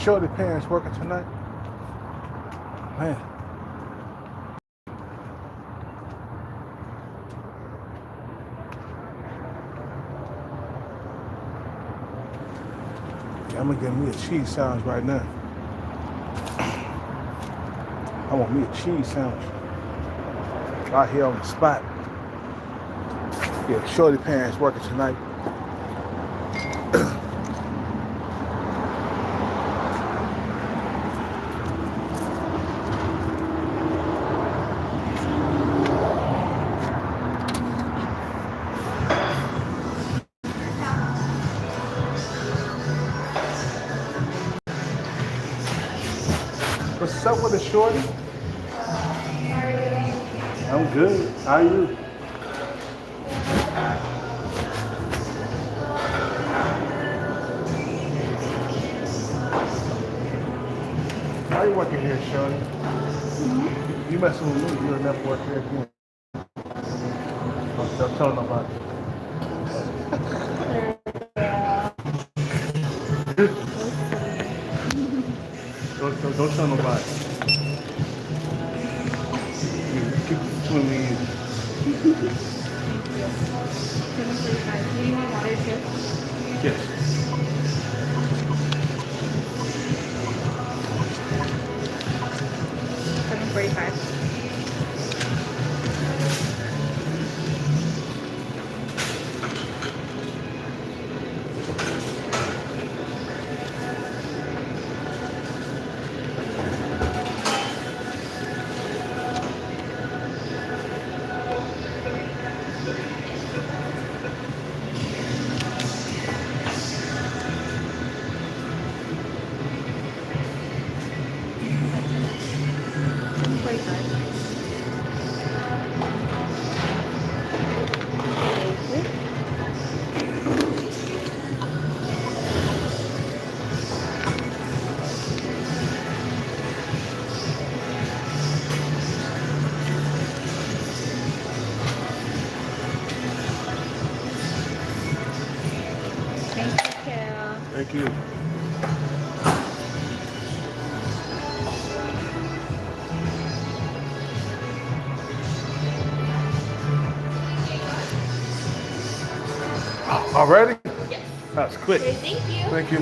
Shorty parents working tonight? Man. Yeah, I'm gonna get me a cheese sandwich right now. I want me a cheese sandwich. Right here on the spot. Yeah, Shorty parents working tonight. What's up with the Shorty? I'm good. How are you? Why you working here, Shorty? You messing with me. You'll never work here again. Don't tell nobody. Don't tell nobody. You keep it between me and you. Do you want water too? Yes. 7:45. Thank you. Already? Yes. That's quick. Okay, thank you. Thank you.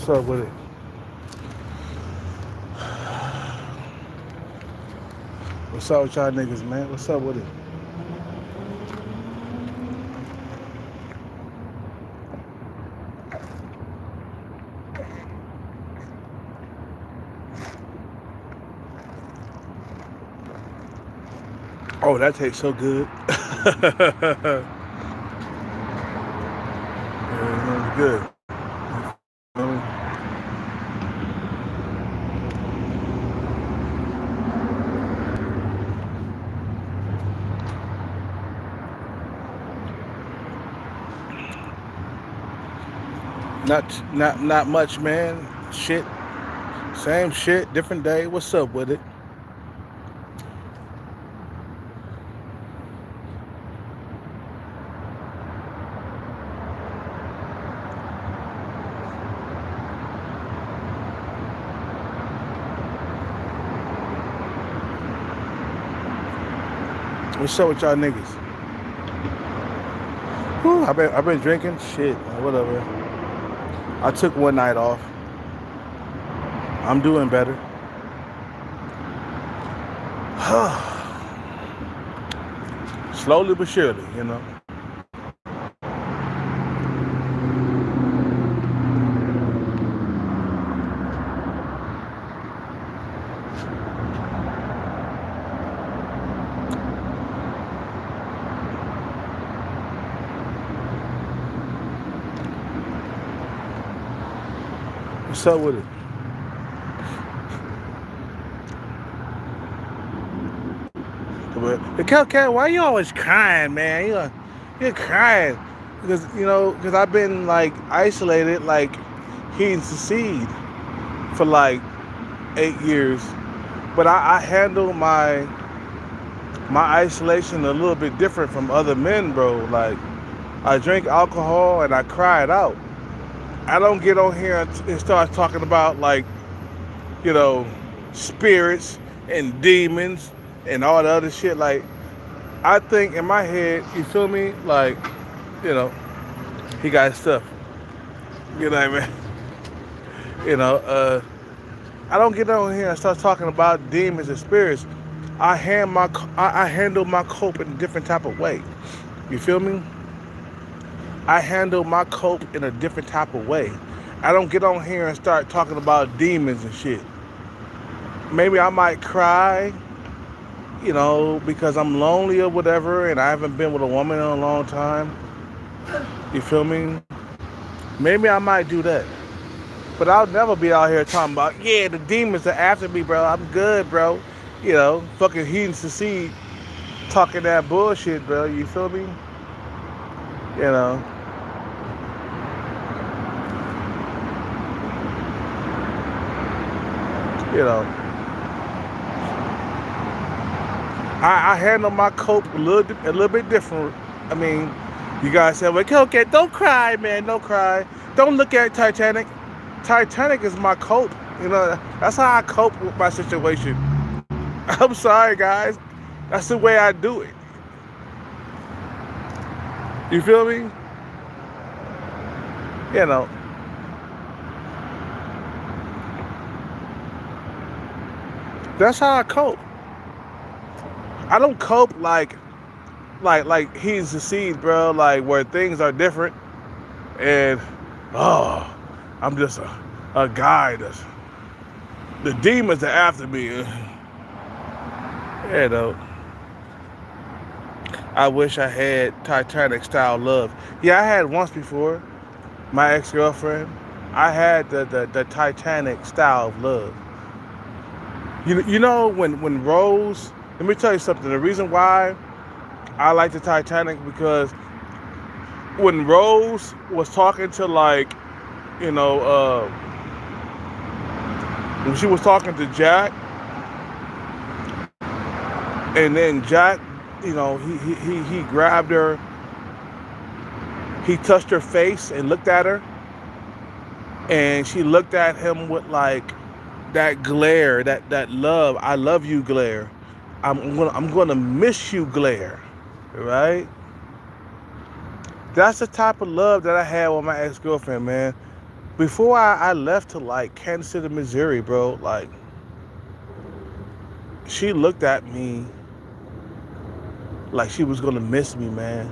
What's up with it? What's up with y'all niggas, man? What's up with it? Oh, that tastes so good. Yeah, it's good. Not much, man. Shit. Same shit, different day. What's up with it? What's up with y'all niggas? Whew, I've been drinking. Shit, man, whatever. I took one night off. I'm doing better. Slowly but surely, you know. What's up with it? But Cat, why you always crying, man? You're crying because I've been like isolated, like heating the seed. for like 8 years, but I handle my isolation a little bit different from other men, bro. Like, I drink alcohol and I cry it out. I don't get on here and start talking about, like, you know, spirits and demons and all the other shit. Like, I think in my head, you feel me? Like, you know, he got stuff. You know what I mean? You know, I don't get on here and start talking about demons and spirits. I handle my cope in a different type of way. You feel me? I handle my cope in a different type of way. I don't get on here and start talking about demons and shit. Maybe I might cry, you know, because I'm lonely or whatever, and I haven't been with a woman in a long time. You feel me? Maybe I might do that. But I'll never be out here talking about, yeah, the demons are after me, bro. I'm good, bro. You know, fucking heathen succeed talking that bullshit, bro. You feel me? You know. You know. I handle my cope a little bit different. I mean, you guys say, like, okay, don't cry, man. Don't cry. Don't look at Titanic. Titanic is my cope. You know, that's how I cope with my situation. I'm sorry, guys. That's the way I do it. You feel me? You know. That's how I cope. I don't cope like he's the seed, bro. Like, where things are different, and I'm just a guy that's the demons are after me. You know. I wish I had Titanic style love. Yeah, I had once before. My ex-girlfriend. I had the Titanic style of love. You know when Rose. Let me tell you something. The reason why I like the Titanic, because when Rose was talking to, like, you know, when she was talking to Jack, and then Jack, you know, he grabbed her, he touched her face and looked at her, and she looked at him with, like, that glare, that love, I love you glare. I'm gonna miss you glare, right? That's the type of love that I had with my ex-girlfriend, man. Before I left to, like, Kansas City, Missouri, bro, like, she looked at me like she was gonna miss me, man.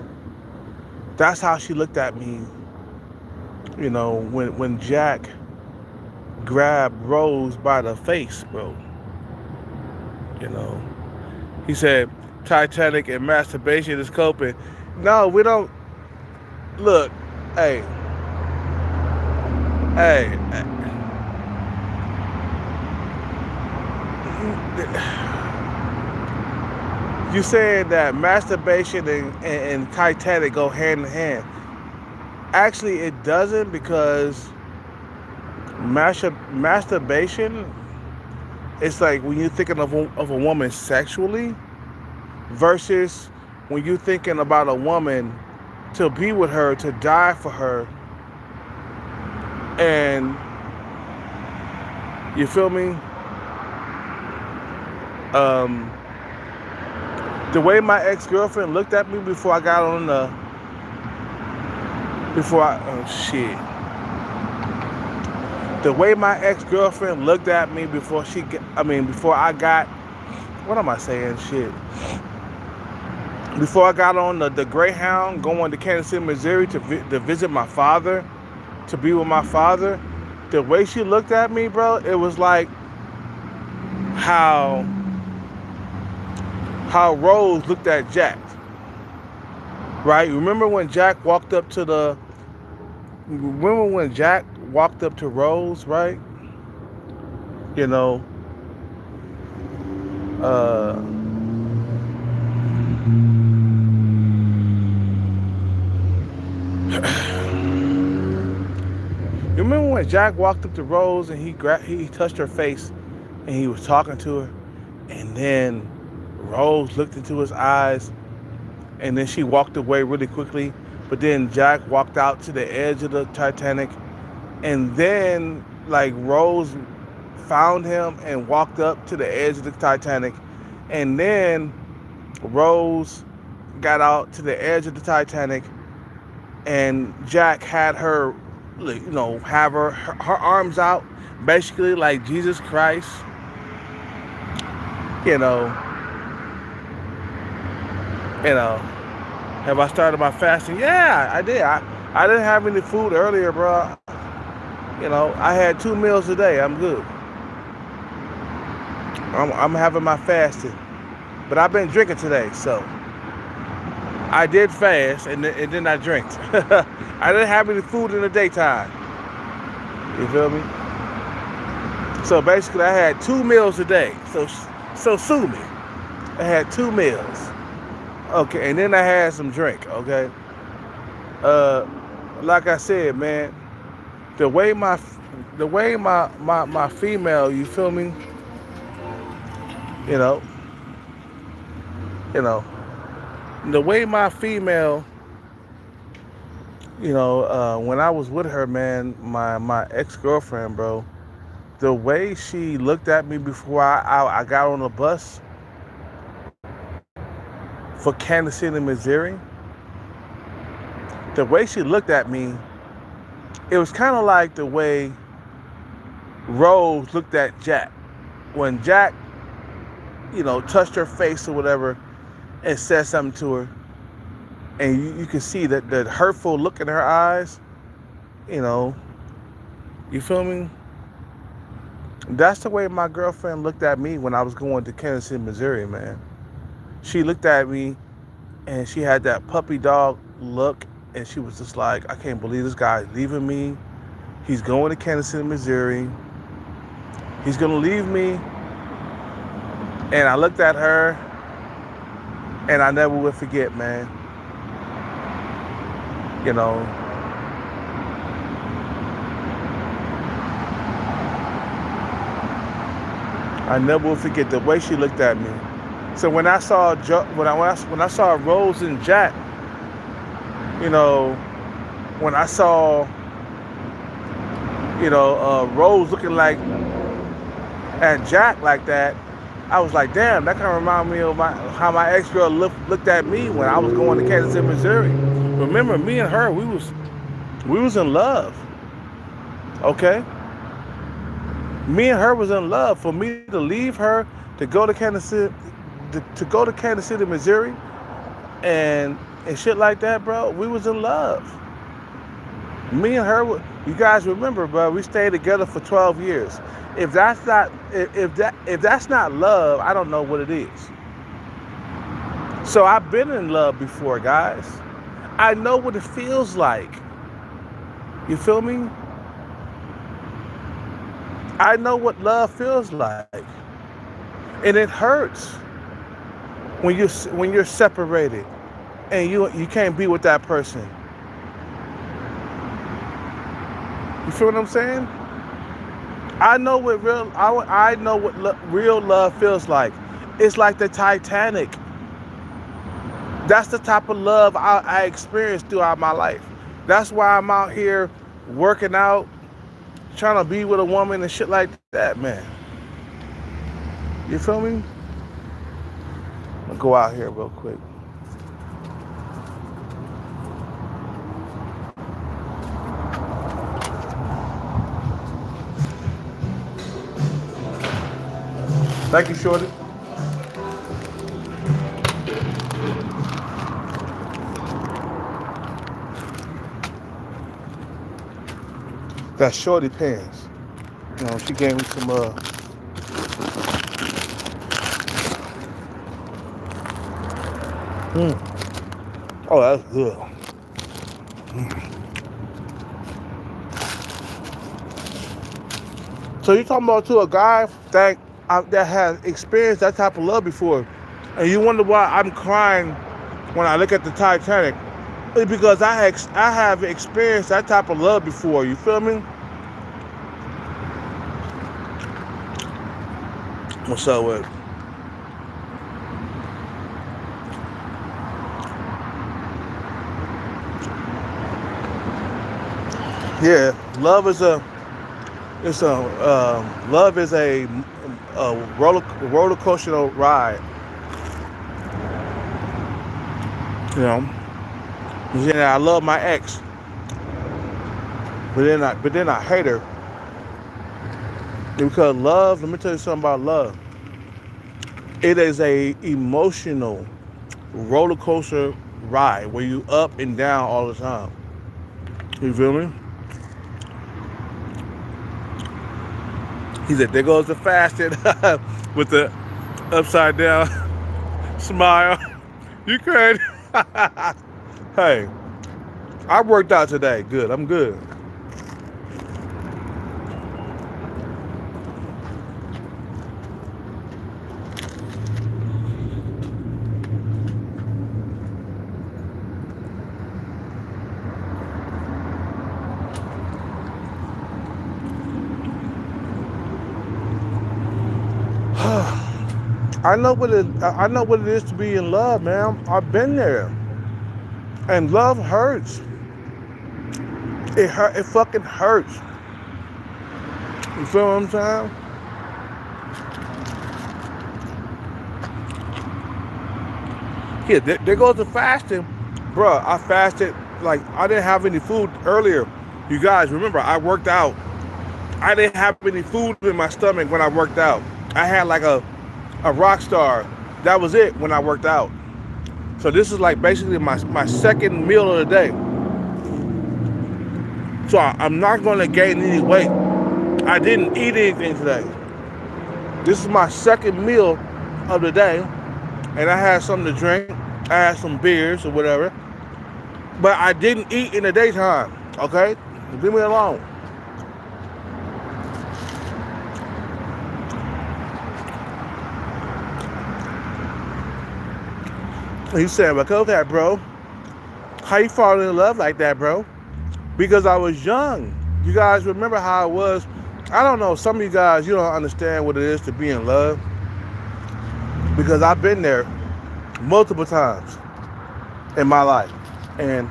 That's how she looked at me, you know, when Jack grabbed Rose by the face, bro. You know, he said Titanic and masturbation is coping. No, we don't. Look, hey. You saying that masturbation and Titanic go hand in hand. Actually, it doesn't, because masturbation, it's like when you're thinking of a woman sexually, versus when you're thinking about a woman to be with her, to die for her. And you feel me? The way my ex-girlfriend looked at me before I got on the way my ex-girlfriend looked at me before I got, what am I saying, shit? Before I got on the Greyhound going to Kansas City, Missouri to visit my father, to be with my father, the way she looked at me, bro, it was like how Rose looked at Jack, right? Remember when Jack walked up to Rose, right? You know, you remember when Jack walked up to Rose and he touched her face and he was talking to her. And then Rose looked into his eyes and then she walked away really quickly. But then Jack walked out to the edge of the Titanic. And then, like, Rose found him and walked up to the edge of the Titanic. And then Rose got out to the edge of the Titanic. And Jack had her, have her arms out, basically like Jesus Christ. You know, have I started my fasting? Yeah, I did. I didn't have any food earlier, bro. I had 2 meals a day. I'm good. I'm having my fasting. But I've been drinking today, so I did fast and then I drank. I didn't have any food in the daytime. You feel me? So basically I had 2 meals a day. So sue me. I had 2 meals. Okay, and then I had some drink, okay? Like I said, man, the way my female, you feel me? The way my female, when I was with her, man, my ex-girlfriend, bro, the way she looked at me before I got on the bus for Kansas City, Missouri, the way she looked at me, it was kind of like the way Rose looked at Jack. When Jack, touched her face or whatever and said something to her, and you can see that hurtful look in her eyes, you feel me? That's the way my girlfriend looked at me when I was going to Kansas City, Missouri, man. She looked at me and she had that puppy dog look and she was just like, I can't believe this guy's leaving me. He's going to Kansas City, Missouri. He's gonna leave me. And I looked at her and I never would forget, man. I never will forget the way she looked at me. So when I saw when I saw Rose and Jack, when I saw Rose looking like at Jack like that, I was like, damn, that kind of reminded me of how my ex-girl looked at me when I was going to Kansas City, Missouri. Remember, me and her, we was in love. Okay? Me and her was in love. For me to leave her to go to Kansas City, Missouri, and shit like that, bro, we was in love. Me and her, you guys remember, bro, we stayed together for 12 years. If that's not love, I don't know what it is. So I've been in love before, guys. I know what it feels like. You feel me? I know what love feels like. And it hurts when you're separated and you can't be with that person. You feel what I'm saying? I know what real love feels like. It's like the Titanic. That's the type of love I experienced throughout my life. That's why I'm out here working out, trying to be with a woman and shit like that, man. You feel me? I'll go out here real quick. Thank you, Shorty. That's Shorty pants. She gave me some Oh, that's good. So you're talking about to a guy that has experienced that type of love before, and you wonder why I'm crying when I look at the Titanic? It's because I have experienced that type of love before. You feel me? What's up with? Yeah, love is a it's a love is a roller coaster ride. You know, yeah, I love my ex, but then I hate her because love. Let me tell you something about love. It is a emotional roller coaster ride where you up and down all the time. You feel me? He said, "There goes the fasting with the upside down smile." You crazy? Hey, I worked out today. Good. I'm good. I know what it is to be in love, man. I've been there, and love hurts. It hurt. It fucking hurts. You feel what I'm saying? Yeah, there goes the fasting, bruh. I fasted like I didn't have any food earlier. You guys remember I worked out. I didn't have any food in my stomach when I worked out. I had like a rock star. That was it when I worked out. So this is like basically my second meal of the day. So I'm not gonna gain any weight. I didn't eat anything today. This is my second meal of the day, and I had something to drink. I had some beers or whatever, but I didn't eat in the daytime. Okay, leave me alone. He said, "But okay, bro, how you fall in love like that, bro?" Because I was young. You guys remember how it was? I don't know. Some of you guys, you don't understand what it is to be in love because I've been there multiple times in my life, and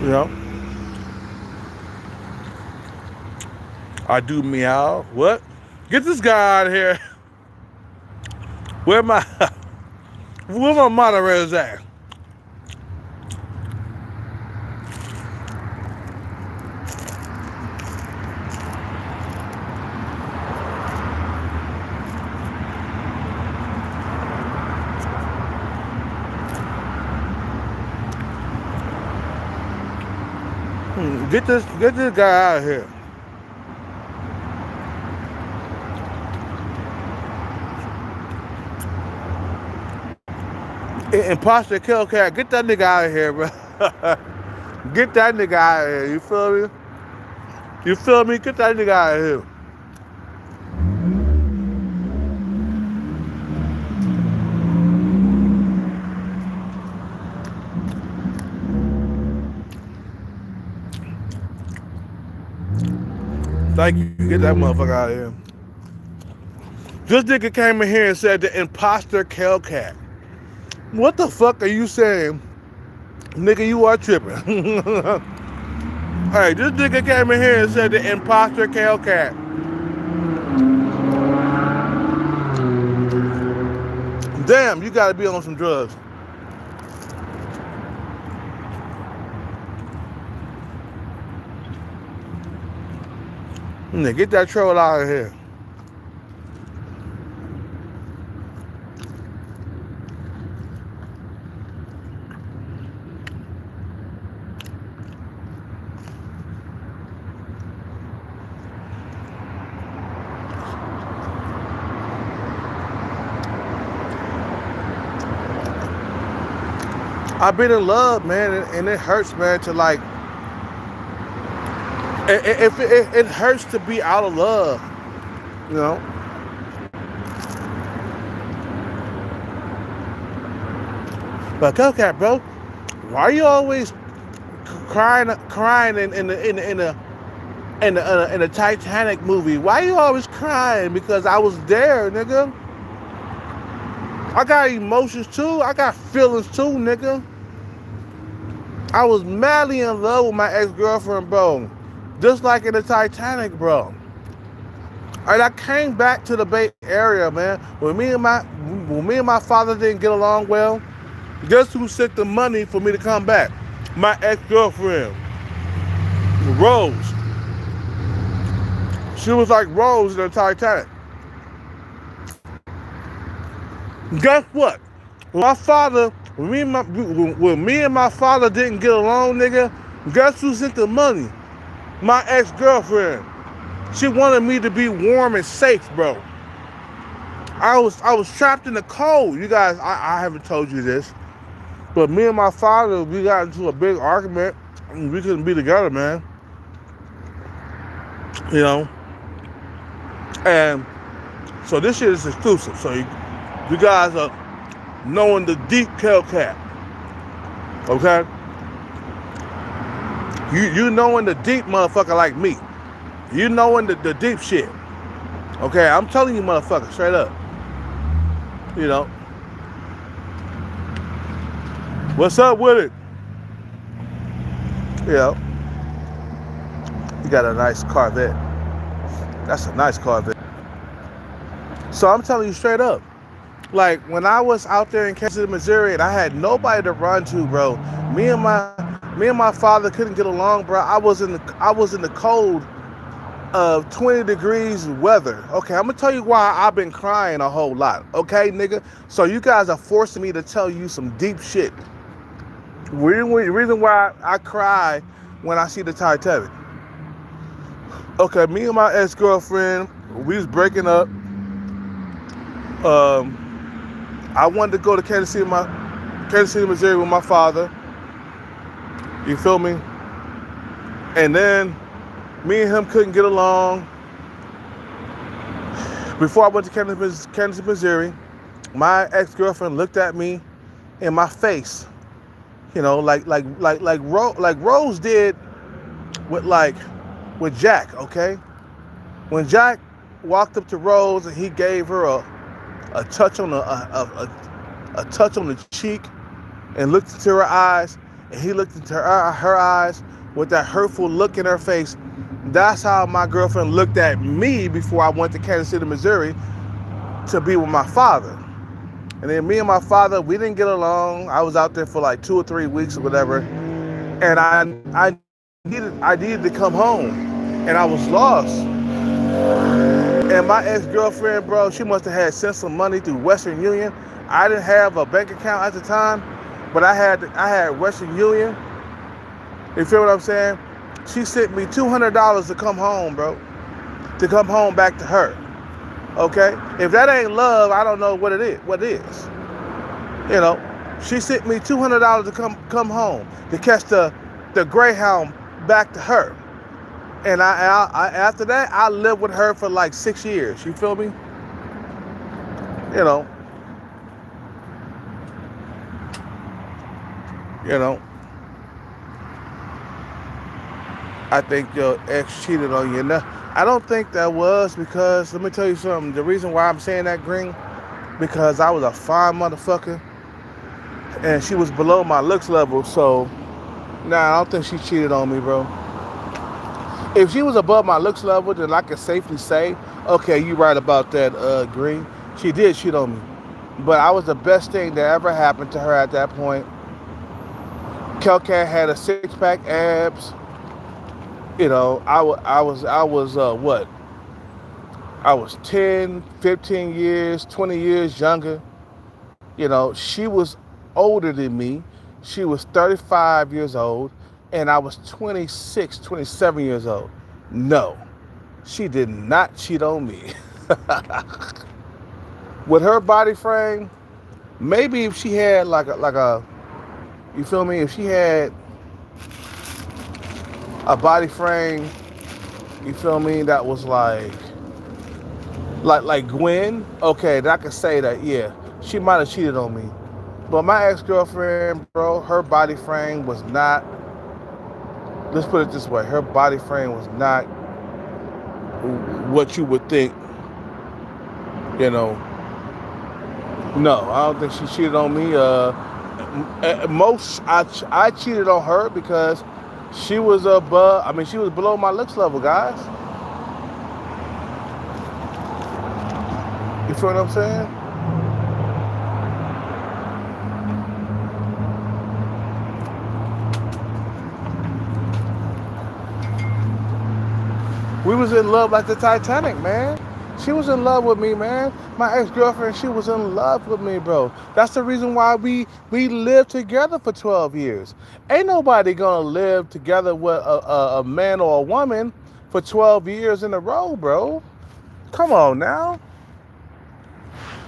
you know, I do meow. What? Get this guy out of here. Where my where my moderators at? Get this guy out of here. Imposter kill cat. Get that nigga out of here, bro. Get that nigga out of here. You feel me? You feel me? Get that nigga out of here. Thank you. Get that motherfucker out of here. This nigga came in here and said the imposter Hellcat. What the fuck are you saying? Nigga, you are tripping. Hey, this nigga came in here and said the imposter Hellcat. Damn, you gotta be on some drugs. Nigga, get that troll out of here. I've been in love, man, and it hurts, man, to like, it hurts to be out of love, you know? But Hellcat, bro, why you always crying in the Titanic movie? Why you always crying? Because I was there, nigga. I got emotions too. I got feelings too, nigga. I was madly in love with my ex-girlfriend, bro. Just like in the Titanic, bro. And I came back to the Bay Area, man. When me and my father didn't get along well, guess who sent the money for me to come back? My ex-girlfriend, Rose. She was like Rose in the Titanic. Guess what? When me and my father didn't get along, nigga, guess who sent the money? My ex-girlfriend. She wanted me to be warm and safe, bro. I was trapped in the cold. You guys, I haven't told you this, but me and my father, we got into a big argument. And we couldn't be together, man. You know? And so this shit is exclusive. So you guys are knowing the deep Hellcat. Okay? You knowing the deep motherfucker like me. You knowing the deep shit. Okay, I'm telling you motherfucker, straight up. You know. What's up with it? You know. You got a nice Corvette. That's a nice Corvette. So I'm telling you straight up. Like, when I was out there in Kansas City, Missouri, and I had nobody to run to, bro. Me and my father couldn't get along, bro. I was in the cold of 20 degrees weather. Okay, I'm gonna tell you why I've been crying a whole lot. Okay, nigga? So you guys are forcing me to tell you some deep shit. The reason why I cry when I see the Titanic. Okay, me and my ex-girlfriend, we was breaking up. I wanted to go to Kansas City, Missouri with my father. You feel me? And then me and him couldn't get along. Before I went to Kansas, Missouri, my ex-girlfriend looked at me in my face, you know, like Rose did with Jack. Okay, when Jack walked up to Rose and he gave her a touch on a touch on the cheek and looked into her eyes, and he looked into her eyes with that hurtful look in her face. That's how my girlfriend looked at me before I went to Kansas City, Missouri to be with my father. And then me and my father, we didn't get along. I was out there for like 2 or 3 weeks or whatever. And I needed to come home. And I was lost. And my ex-girlfriend, bro, she must have sent some money through Western Union. I didn't have a bank account at the time, but I had Western Union. You feel what I'm saying? She sent me $200 to come home, bro. To come home back to her. Okay? If that ain't love, I don't know what it is. What is? You know, she sent me $200 to come home to catch the Greyhound back to her. And I after that, I lived with her for like 6 years. You feel me? You know. I think your ex cheated on you. Now, I don't think that was because, let me tell you something. The reason why I'm saying that, Green, because I was a fine motherfucker and she was below my looks level. So, nah, I don't think she cheated on me, bro. If she was above my looks level, then I could safely say, okay, you right about that, Green. She did cheat on me. But I was the best thing that ever happened to her at that point. Hellcat had a 6-pack abs. You know, I was 10, 15 years, 20 years younger. You know, she was older than me. She was 35 years old, and I was 26, 27 years old. No, she did not cheat on me. With her body frame, maybe if she had like a, you feel me? If she had a body frame, you feel me, that was like Gwen, okay, then I could say that, yeah, she might have cheated on me. But my ex-girlfriend, bro, her body frame was not, let's put it this way, her body frame was not what you would think, you know. No, I don't think she cheated on me. I cheated on her because she was above, I mean, she was below my looks level, guys. You feel what I'm saying? We was in love like the Titanic, man. She was in love with me, man. My ex-girlfriend, she was in love with me, bro. That's the reason why we lived together for 12 years. Ain't nobody gonna live together with a man or a woman for 12 years in a row, bro. Come on now.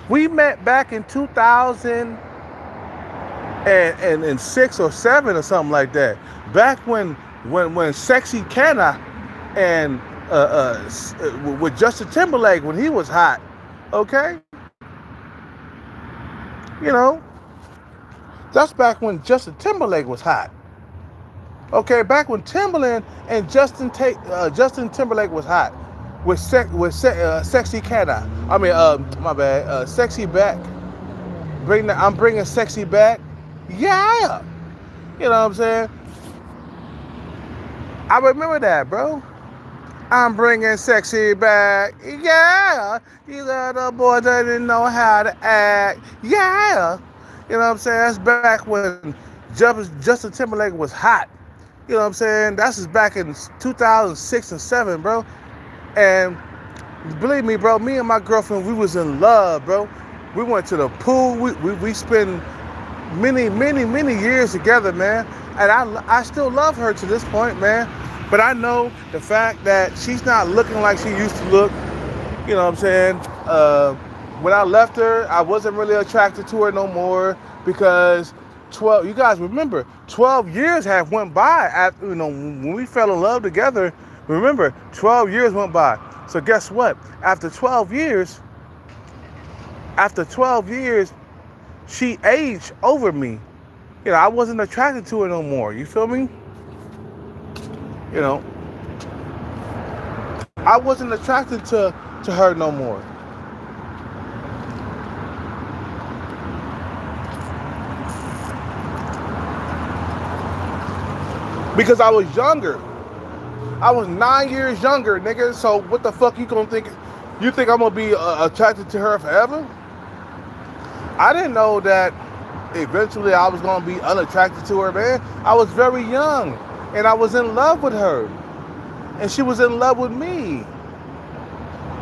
We met back in 2006 or 7 or something like that. Back when Sexy Canna and with Justin Timberlake when he was hot, okay? You know, that's back when Justin Timberlake was hot. Okay, back when Timberland and Justin Timberlake was hot with Sexy Canna. I mean, my bad, Sexy back. I'm bringing Sexy back. Yeah, you know what I'm saying? I remember that, bro. I'm bringing Sexy back. Yeah. You little boy that didn't know how to act. Yeah. You know what I'm saying? That's back when Justin Timberlake was hot. You know what I'm saying? That's back in 2006 and 7, bro. And believe me, bro, me and my girlfriend, we was in love, bro. We went to the pool. We spent many years together, man. And I still love her to this point, man. But I know the fact that she's not looking like she used to look. You know what I'm saying? When I left her, I wasn't really attracted to her no more because you guys remember, 12 years have went by after, you know, when we fell in love together. Remember, 12 years went by. So guess what? After 12 years, she aged over me. You know, I wasn't attracted to her no more. You feel me? You know, I wasn't attracted to her no more. Because I was younger. I was 9 years younger, nigga. So what the fuck you gonna think? You think I'm gonna be attracted to her forever? I didn't know that eventually I was gonna be unattracted to her, man. I was very young. And I was in love with her. And she was in love with me.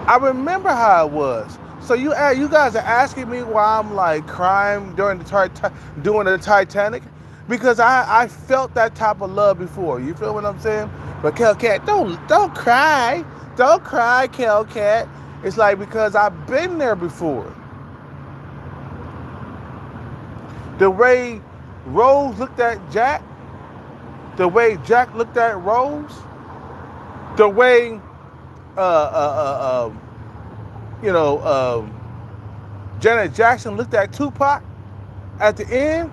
I remember how it was. So you guys are asking me why I'm like crying during the Titanic? Because I felt that type of love before. You feel what I'm saying? But Kelcat, don't cry. Don't cry, Kelcat. It's like because I've been there before. The way Rose looked at Jack, the way Jack looked at Rose, the way, Janet Jackson looked at Tupac at the end.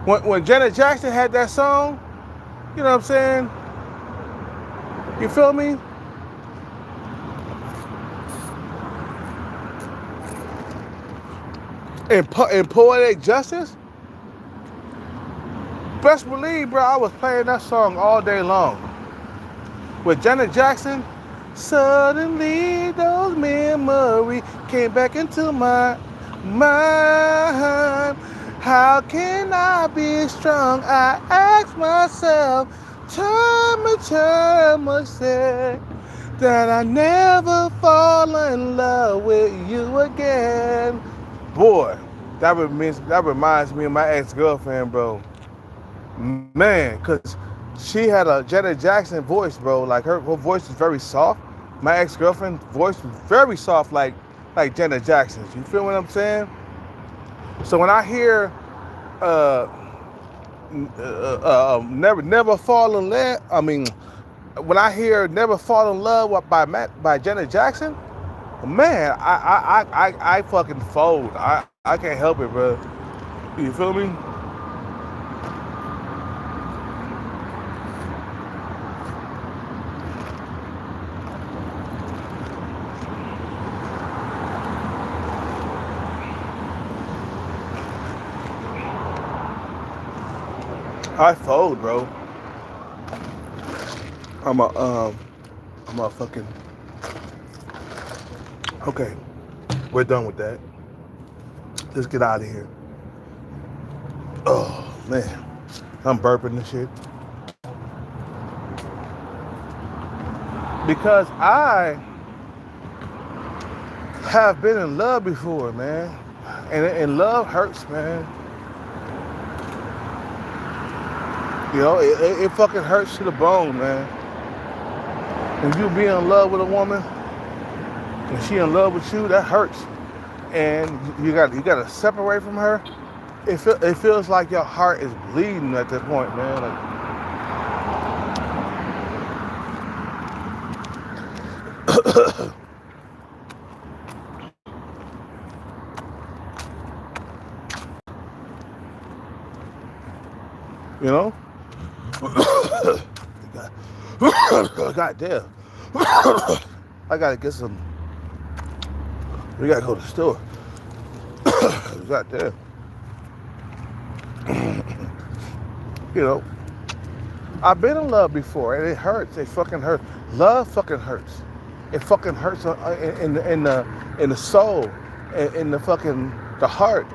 When Janet Jackson had that song, you know what I'm saying? You feel me? In Poetic Justice, best believe, bro, I was playing that song all day long. With Janet Jackson, suddenly those memories came back into my mind. How can I be strong? I ask myself, time and time I said that I never fall in love with you again. Boy, that reminds me of my ex-girlfriend, bro. Man, because she had a Janet Jackson voice, bro. Like her voice is very soft. My ex-girlfriend's voice was very soft, like Janet Jackson's. You feel what I'm saying? So when I hear never fall in love, I mean, when I hear Never Fall in Love by Janet Jackson, man, I fucking fold. I can't help it, bro. You feel me? I fold, bro. I'm a fucking. Okay, we're done with that. Let's get out of here. Oh man, I'm burping and shit because I have been in love before, man, and love hurts, man. You know, it fucking hurts to the bone, man. When you be in love with a woman and she in love with you, that hurts. And you got to separate from her. It feels like your heart is bleeding at that point, man. Like, you know? God damn. I gotta get some. We gotta go to the store. God damn. You know, I've been in love before, and it hurts. It fucking hurts. Love fucking hurts. It fucking hurts in the soul, in the fucking the heart.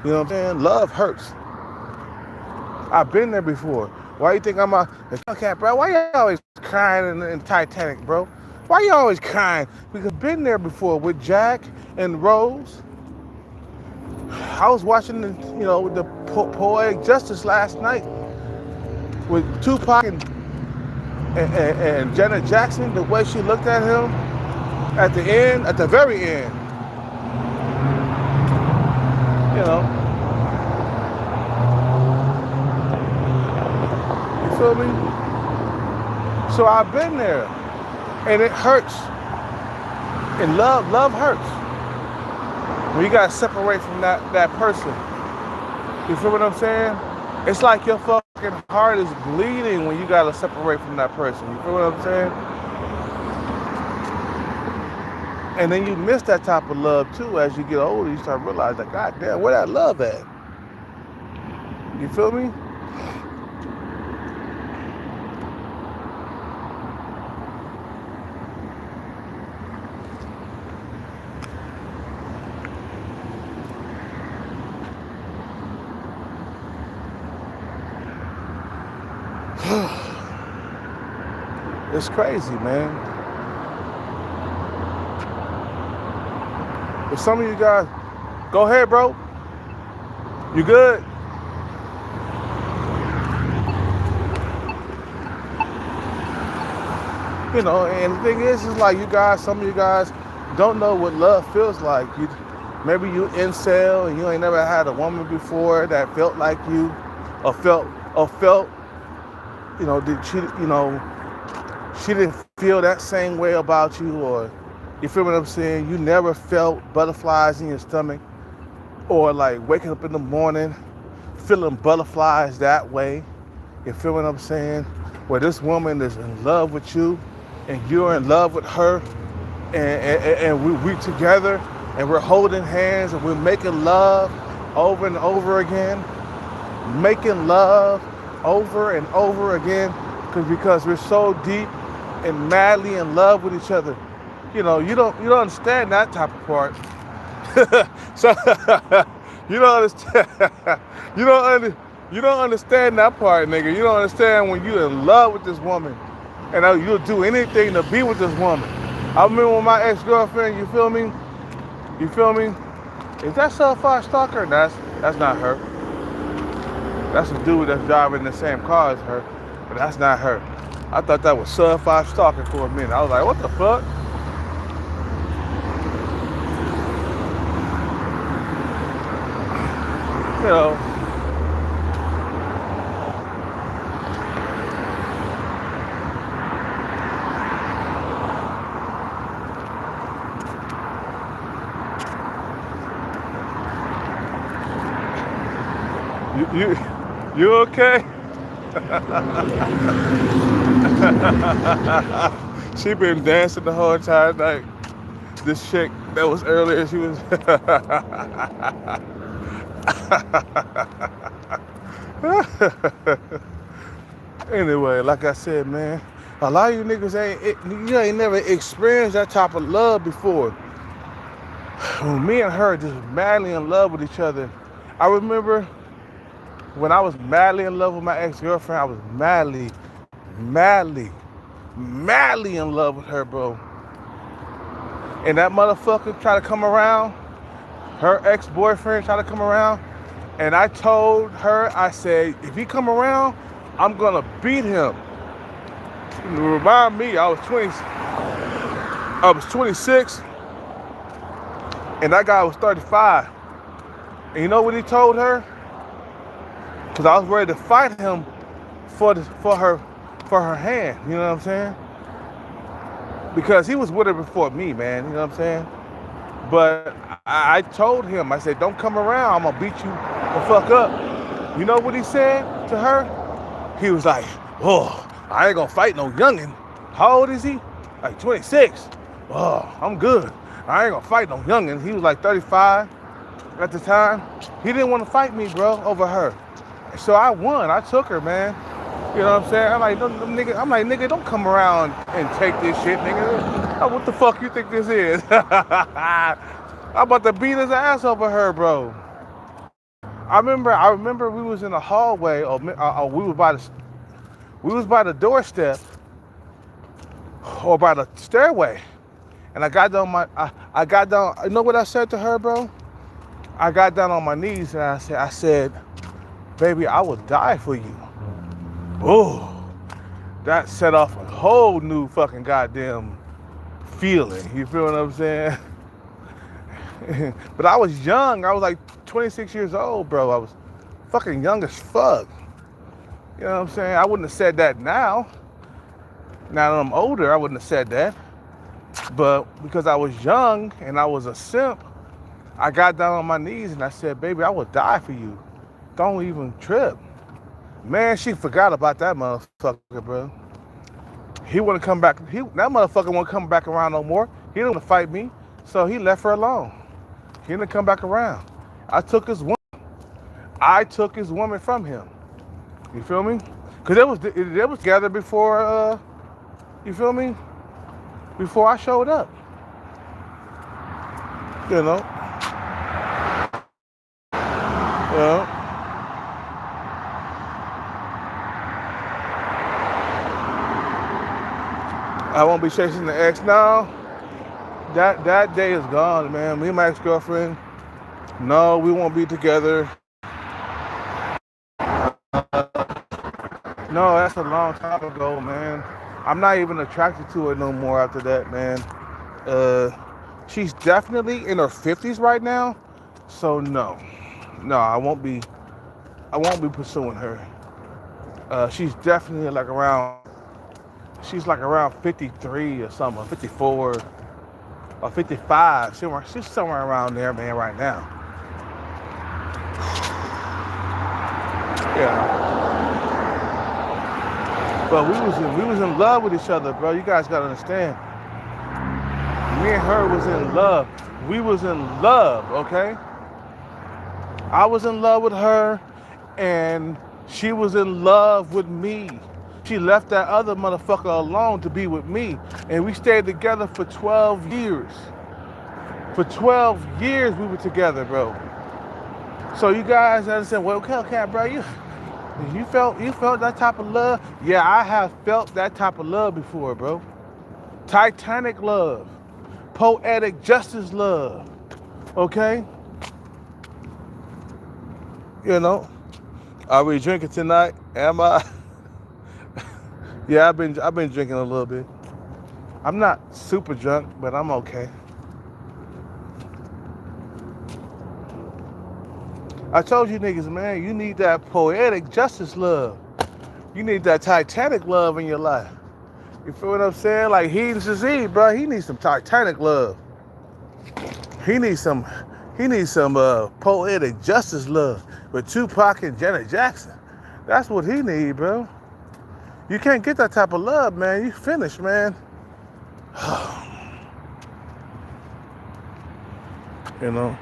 You know what I'm saying? Love hurts. I've been there before. Why you think I'm a cat, bro? Why you always crying in Titanic, bro? Why you always crying? Because I've been there before with Jack and Rose. I was watching the Poetic Justice last night with Tupac and Janet Jackson. The way she looked at him at the end, at the very end, you know. You feel me? So I've been there, and it hurts. And love hurts. When you gotta separate from that person. You feel what I'm saying? It's like your fucking heart is bleeding when you gotta separate from that person. You feel what I'm saying? And then you miss that type of love too as you get older. You start realizing, like, God damn, where that love at? You feel me? It's crazy, man. If some of you guys, go ahead, bro. You good? You know, and the thing is like some of you guys don't know what love feels like. Maybe you incel and you ain't never had a woman before that felt like you, or felt, that she didn't feel that same way about you, or you feel what I'm saying? You never felt butterflies in your stomach, or like waking up in the morning feeling butterflies that way. You feel what I'm saying? Where this woman is in love with you, and you're in love with her, and we together, and we're holding hands, and we're making love over and over again, making love over and over again, because we're so deep and madly in love with each other. You know, you don't understand that type of part. So you don't understand. You don't understand that part, nigga. You don't understand when you're in love with this woman, and you'll do anything to be with this woman. I remember when my ex-girlfriend, you feel me? Is that Certified Stalker? That's not her. That's a dude that's driving the same car as her, but that's not her. I thought that was Certified Stalker for a minute. I was like, what the fuck? You know. You okay? She been dancing the whole entire night. This chick that was earlier, she was. Anyway, like I said, man, a lot of you niggas ain't never experienced that type of love before. When me and her just madly in love with each other. I remember when I was madly in love with my ex-girlfriend, I was madly in love with her, bro. And that motherfucker tried to come around, her ex-boyfriend tried to come around, and I told her, I said, if he come around, I'm gonna beat him. Remind me, I was 26, and that guy was 35. And you know what he told her? Because I was ready to fight him for her hand. You know what I'm saying? Because he was with her before me, man. You know what I'm saying? But I told him, I said, don't come around. I'm gonna beat you the fuck up. You know what he said to her? He was like, oh, I ain't gonna fight no youngin'. How old is he? Like 26. Oh, I'm good. I ain't gonna fight no youngin'. He was like 35 at the time. He didn't want to fight me, bro, over her. So I won. I took her, man. You know what I'm saying? I'm like, nigga, don't come around and take this shit, nigga. Oh, what the fuck you think this is? I'm about to beat his ass over her, bro. I remember we was in the hallway, or we was by the doorstep, or by the stairway, and I got down. You know what I said to her, bro? I got down on my knees and I said, baby, I would die for you. Oh, that set off a whole new fucking goddamn feeling. You feel what I'm saying? But I was young. I was like 26 years old, bro. I was fucking young as fuck. You know what I'm saying? I wouldn't have said that now. Now that I'm older, I wouldn't have said that. But because I was young and I was a simp, I got down on my knees and I said, baby, I would die for you. Don't even trip. Man, she forgot about that motherfucker, bro. He wouldn't come back. That motherfucker won't come back around no more. He didn't want to fight me, so he left her alone. He didn't come back around. I took his woman from him. You feel me? Because it was together before, you feel me? Before I showed up. You know? I won't be chasing the ex now. That day is gone, man. Me and my ex-girlfriend, no, we won't be together. No, that's a long time ago, man. I'm not even attracted to her no more after that, man. She's definitely in her 50s right now, so no, I won't be pursuing her. She's definitely like around 53 or something, 54 or 55. She's somewhere around there, man, right now. Yeah. But we was in love with each other, bro. You guys gotta understand. Me and her was in love. We was in love, okay? I was in love with her, and she was in love with me. She left that other motherfucker alone to be with me, and we stayed together for 12 years. For 12 years we were together, bro. So you guys understand? Well, okay, bro, you felt that type of love? Yeah, I have felt that type of love before, bro. Titanic love. Poetic justice love. Okay? You know? Are we drinking tonight? Am I? Yeah, I've been drinking a little bit. I'm not super drunk, but I'm okay. I told you niggas, man, you need that poetic justice love. You need that Titanic love in your life. You feel what I'm saying? Like Heed Shazee, bro, he needs some Titanic love. He needs some poetic justice love. But Tupac and Janet Jackson, that's what he need, bro. You can't get that type of love, man. You finished, man. You know,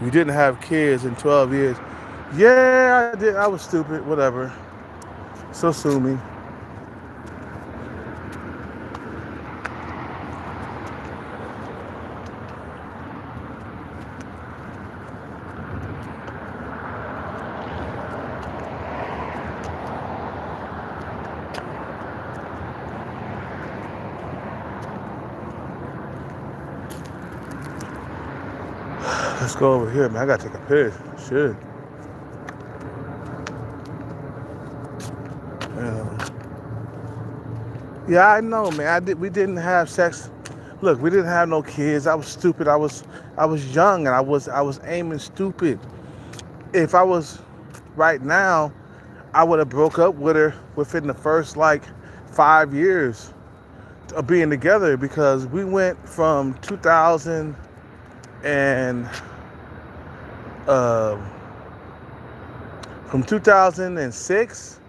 we didn't have kids in 12 years. Yeah, I did. I was stupid. Whatever. So sue me. Let's go over here, man. I gotta take a piss. Shit. Yeah, I know, man. We didn't have sex. Look, we didn't have no kids. I was stupid. I was young, and I was aiming stupid. If I was right now, I would have broke up with her within the first like 5 years of being together, because we went from 2000 and from 2006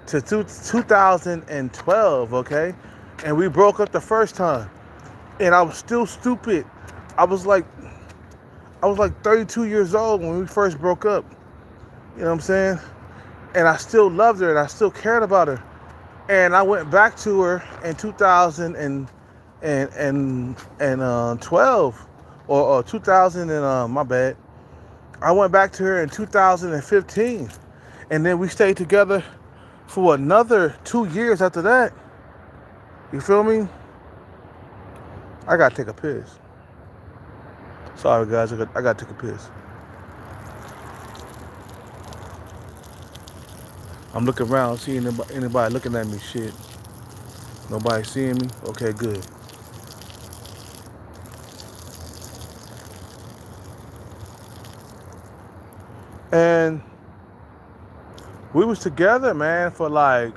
to 2012, okay? And we broke up the first time. And I was still stupid. I was like 32 years old when we first broke up. You know what I'm saying? And I still loved her and I still cared about her. And I went back to her in 2012 or 2000 and my bad. I went back to her in 2015, and then we stayed together for another 2 years after that. You feel me? I gotta take a piss. Sorry guys, I gotta take a piss. I'm looking around, seeing anybody looking at me. Shit. Nobody seeing me? Okay, good. And we was together, man, for like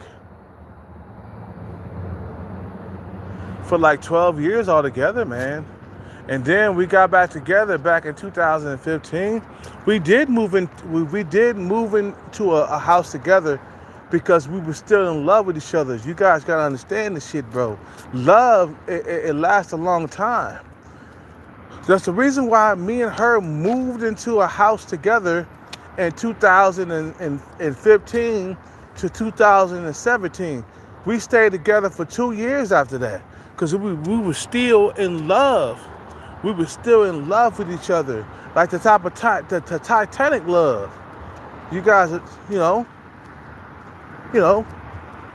12 years altogether, man. And then we got back together back in 2015. We did move into a house together because we were still in love with each other. You guys gotta understand this shit, bro. Love, it lasts a long time. That's the reason why me and her moved into a house together in 2015 to 2017. We stayed together for 2 years after that because we were still in love. We were still in love with each other, like the type of the Titanic love. You guys, you know,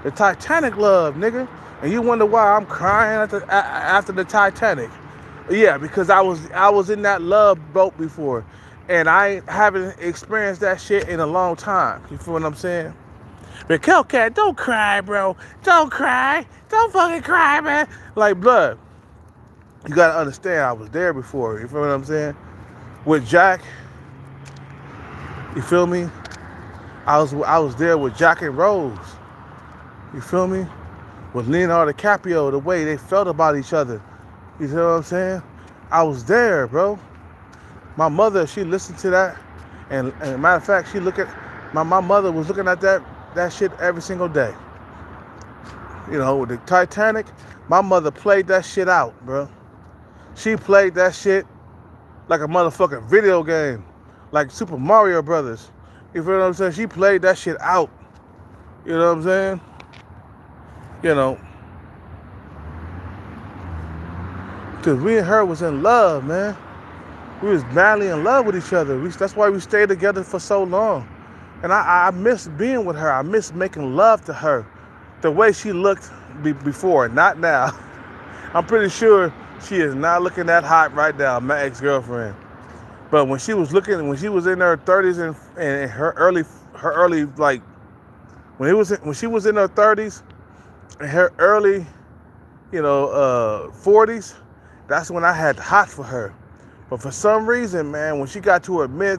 the Titanic love, nigga. And you wonder why I'm crying after the Titanic. Yeah, because I was in that love boat before, and I haven't experienced that shit in a long time. You feel what I'm saying? But Hellcat, don't cry, bro. Don't cry. Don't fucking cry, man. Like, blood. You gotta understand, I was there before. You feel what I'm saying? With Jack. You feel me? I was there with Jack and Rose. You feel me? With Leonardo DiCaprio, the way they felt about each other. You know what I'm saying? I was there, bro. My mother, she listened to that, and matter of fact, my mother was looking at that shit every single day. You know, with the Titanic, my mother played that shit out, bro. She played that shit like a motherfucking video game, like Super Mario Brothers. You feel what I'm saying? She played that shit out. You know what I'm saying? You know. Because we and her was in love, man. We was madly in love with each other. That's why we stayed together for so long. And I miss being with her. I miss making love to her the way she looked before, not now. I'm pretty sure she is not looking that hot right now, my ex-girlfriend. But when she was in her 30s and her early like when she was in her 30s and her early, 40s, that's when I had hot for her. But for some reason, man, when she got to her mid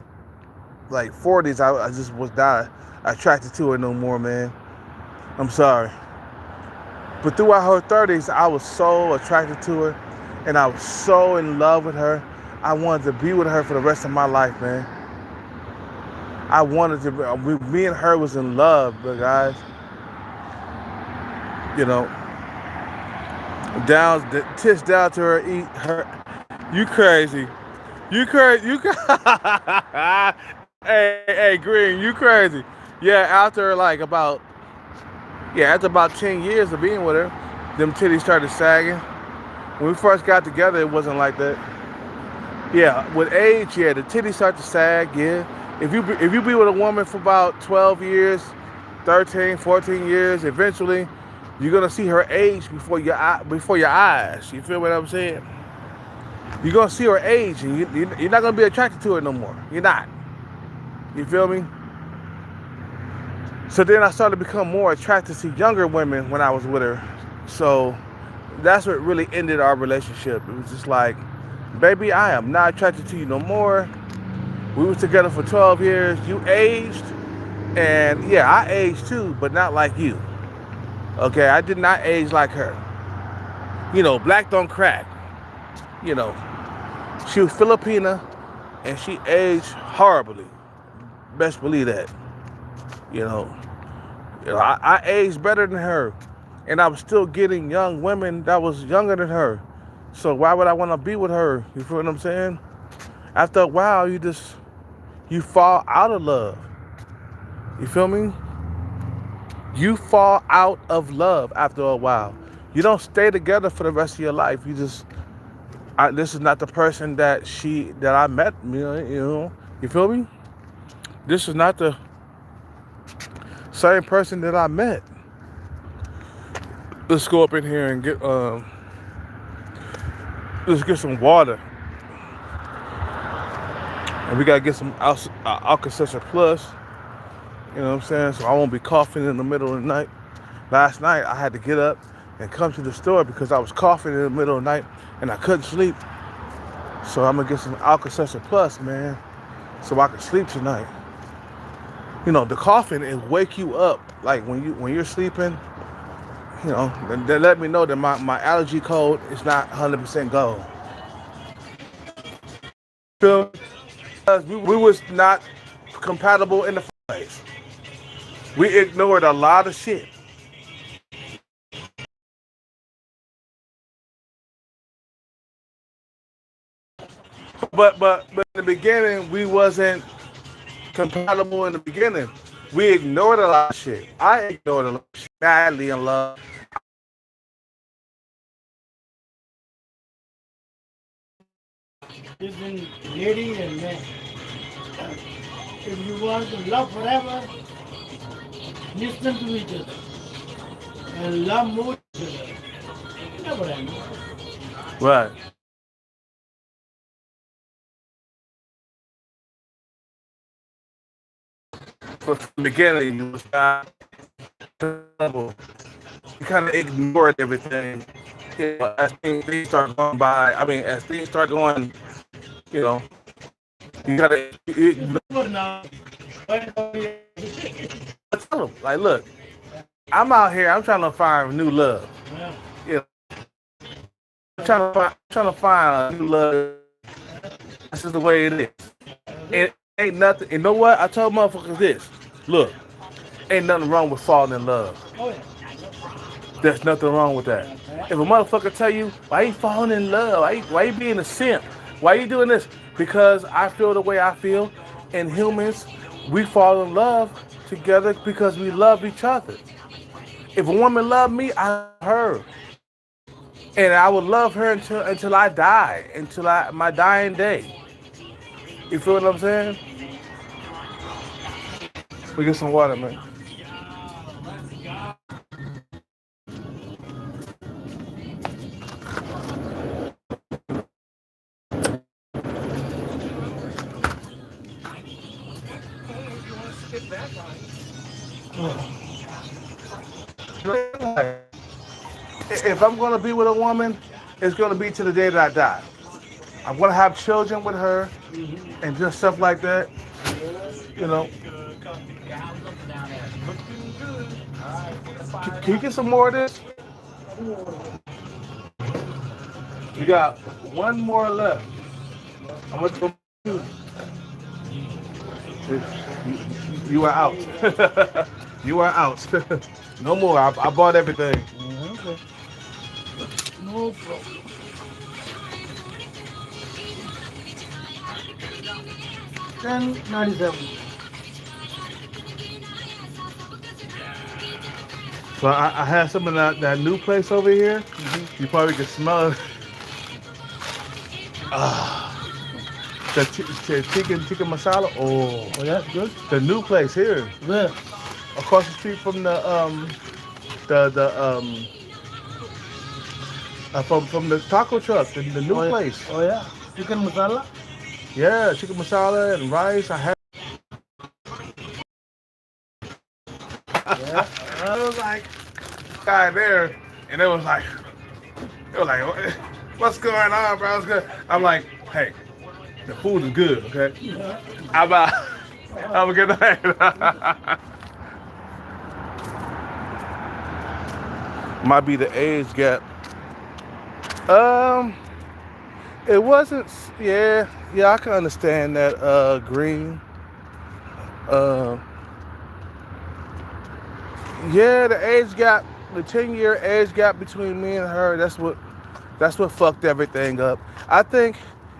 40s, I just was not attracted to her no more, man. I'm sorry. But throughout her 30s, I was so attracted to her, and I was so in love with her. I wanted to be with her for the rest of my life, man. I wanted to. Me and her was in love, but guys, you know, down the tits down to her eat her. You crazy? You crazy? Hey, Green, you crazy? Yeah, after about 10 years of being with her, them titties started sagging. When we first got together, it wasn't like that. Yeah, with age, yeah, the titties start to sag. Yeah, if you be with a woman for about 12 years, 13, 14 years, eventually, you're gonna see her age before your eyes. You feel what I'm saying? You're gonna see her age, and you're not gonna be attracted to her no more. You're not. You feel me? So then I started to become more attracted to younger women when I was with her. So that's what really ended our relationship. It was just like, baby, I am not attracted to you no more. We was together for 12 years. You aged, and yeah, I aged too, but not like you. Okay, I did not age like her. You know, black don't crack. You know, she was Filipina, and she aged horribly. Best believe that. You know, I aged better than her, and I was still getting young women that was younger than her. So why would I want to be with her? You feel what I'm saying? After a while, you fall out of love. You feel me? You fall out of love after a while. You don't stay together for the rest of your life. This is not the person that I met. You feel me? This is not the same person that I met. Let's go up in here and let's get some water. And we gotta get some Alka-Seltzer Plus. You know what I'm saying? So I won't be coughing in the middle of the night. Last night I had to get up and come to the store because I was coughing in the middle of the night and I couldn't sleep. So I'm gonna get some Alka-Seltzer Plus, man, so I can sleep tonight. You know, the coughing, it wake you up. Like when you're sleeping, you know, they let me know that my allergy code is not 100% go. Feel me? Because we was not compatible in the first place. We ignored a lot of shit. But in the beginning, we wasn't compatible in the beginning. We ignored a lot of shit. I ignored a lot of shit madly in love. Between lady and man. If you want to love forever, listen to each other and love more each other. Never end. Right. From the beginning, it was not compatible. You kind of ignored everything. You know, as things start going by, as things start going, you know, you gotta For now, tell them, like, look, I'm out here, I'm trying to find new love. You know, I'm trying to find a new love. This is the way it is. It ain't nothing. You know what? I told motherfuckers this. Look, ain't nothing wrong with falling in love. oh yeah. There's nothing wrong with that. If a motherfucker tell you, why you falling in love? Why you being a simp? Why you doing this? Because I feel the way I feel. And humans, we fall in love together because we love each other. If a woman loved me, I love her. And I would love her until I die, my dying day. You feel what I'm saying? We get some water, man. If I'm gonna be with a woman, it's gonna be to the day that I die. I'm gonna have children with her and just stuff like that. You know. Can you get some more of this? You got one more left. I'm gonna go. You are out. You are out. No more. I bought everything. Okay. No problem. 1097. So I had some of that new place over here. You probably can smell it. The chicken masala. Oh, Oh, that's good. the new place here, Where? across the street from from the taco truck, the new Oh, place. oh yeah. Chicken masala. Yeah, chicken masala and rice. I had. Yeah. I was like, guy there, and it was like, what's going on, bro? It's good. I'm like, hey, the food is good, okay? Yeah. How about? Have a good night. Might be the age gap. It wasn't. Yeah, I can understand that. Green. Uh, yeah, the age gap, the 10-year age gap between me and her. That's what fucked everything up. I think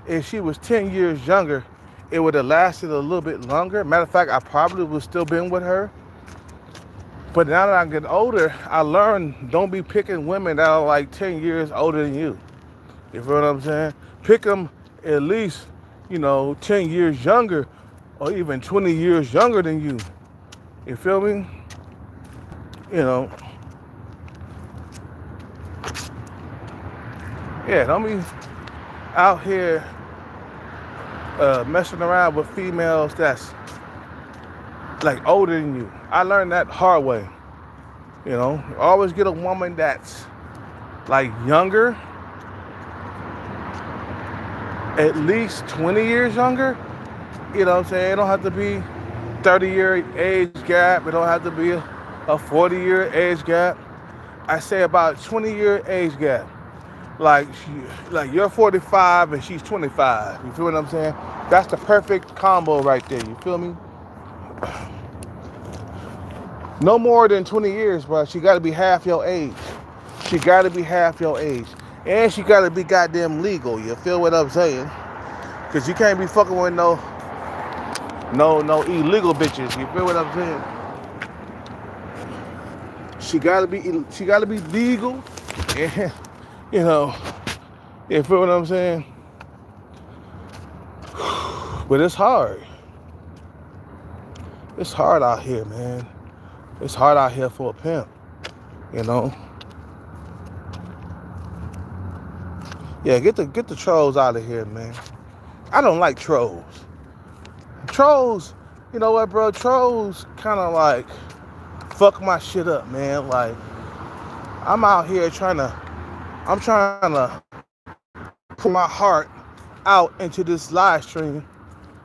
if she was 10 years younger, it would have lasted a little bit longer. Matter of fact, I probably would still been with her. But now that I'm getting older, I learned don't be picking women that are like 10 years older than you. You feel what I'm saying? Pick them at least, 10 years younger or even 20 years younger than you. You feel me? Yeah, don't be out here messing around with females that's like older than you. I learned that hard way. Always get a woman that's like younger, at least 20 years younger. You know what I'm saying? It don't have to be 30-year age gap. It don't have to be a 40-year age gap. I say about 20-year age gap. Like you're 45 and she's 25. You feel what I'm saying? That's the perfect combo right there. You feel me? No more than 20 years, bro. She got to be half your age. She got to be half your age. And she got to be goddamn legal. You feel what I'm saying? Because you can't be fucking with no illegal bitches. You feel what I'm saying? She got to be legal. And, you feel what I'm saying? But it's hard. It's hard out here, man. It's hard out here for a pimp, Yeah, get the trolls out of here, man. I don't like trolls. Trolls, you know what, bro? Trolls kind of like fuck my shit up, man. Like, I'm out here trying to put my heart out into this live stream,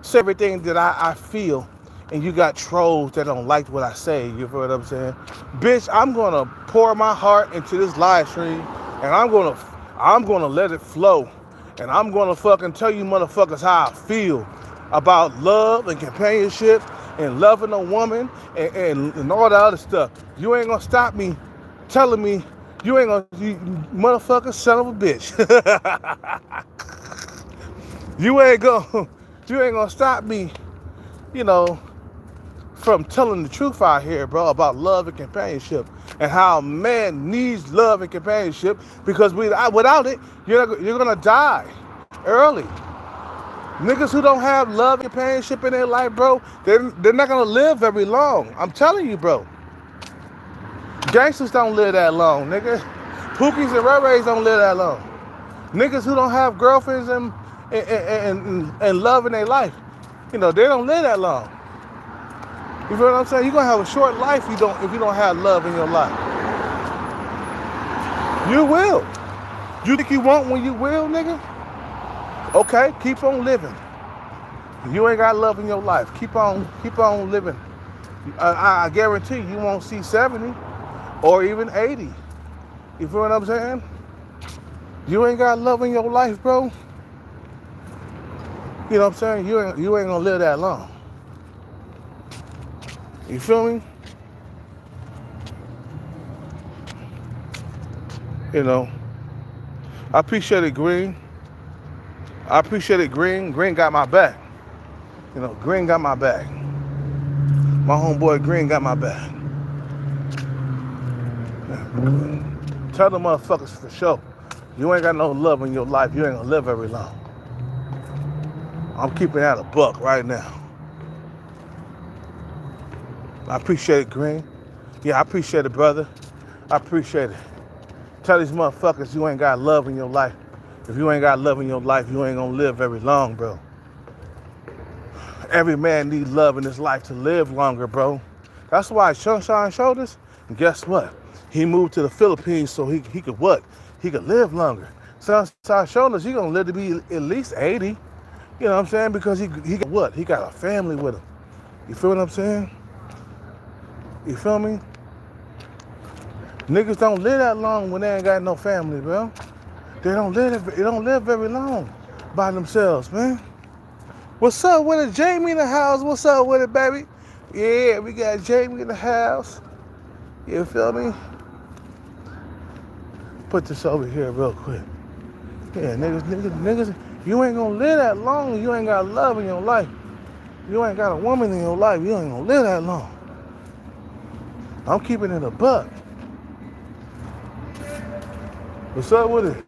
say everything that I feel. And you got trolls that don't like what I say. You feel what I'm saying? Bitch, I'm gonna pour my heart into this live stream, and I'm gonna let it flow, and I'm gonna fucking tell you motherfuckers how I feel about love and companionship and loving a woman and all that other stuff. You ain't gonna stop me telling me you motherfucker son of a bitch. You ain't gonna stop me, from telling the truth out here, bro, about love and companionship and how a man needs love and companionship, because without it, you're gonna die early. Niggas who don't have love and companionship in their life, bro, they're not gonna live very long. I'm telling you, bro. Gangsters don't live that long, nigga. Pookies and Ray Rays don't live that long. Niggas who don't have girlfriends and love in their life, they don't live that long. You feel what I'm saying? You're gonna have a short life if you don't have love in your life. You will. You think you won't when you will, nigga? Okay, keep on living. You ain't got love in your life. Keep on living. I guarantee you won't see 70 or even 80. You feel what I'm saying? You ain't got love in your life, bro. You know what I'm saying? You ain't gonna live that long. You feel me? You know, I appreciate it, Green. I appreciate it, Green. Green got my back. You know, Green got my back. My homeboy Green got my back. Tell the motherfuckers for sure. You ain't got no love in your life. You ain't gonna live very long. I'm keeping that a buck right now. I appreciate it, Green. Yeah, I appreciate it, brother. I appreciate it. Tell these motherfuckers you ain't got love in your life. If you ain't got love in your life, you ain't gonna live very long, bro. Every man needs love in his life to live longer, bro. That's why Sunshine Shoulders, and guess what? He moved to the Philippines so he could what? He could live longer. Sunshine Shoulders, he gonna live to be at least 80. You know what I'm saying? Because he got what? He got a family with him. You feel what I'm saying? You feel me? Niggas don't live that long when they ain't got no family, bro. They don't live very long by themselves, man. What's up with it? Jamie in the house. What's up with it, baby? Yeah, we got Jamie in the house. You feel me? Put this over here real quick. Yeah, niggas, you ain't gonna live that long. You ain't got love in your life. You ain't got a woman in your life. You ain't gonna live that long. I'm keeping it a buck. What's up with it?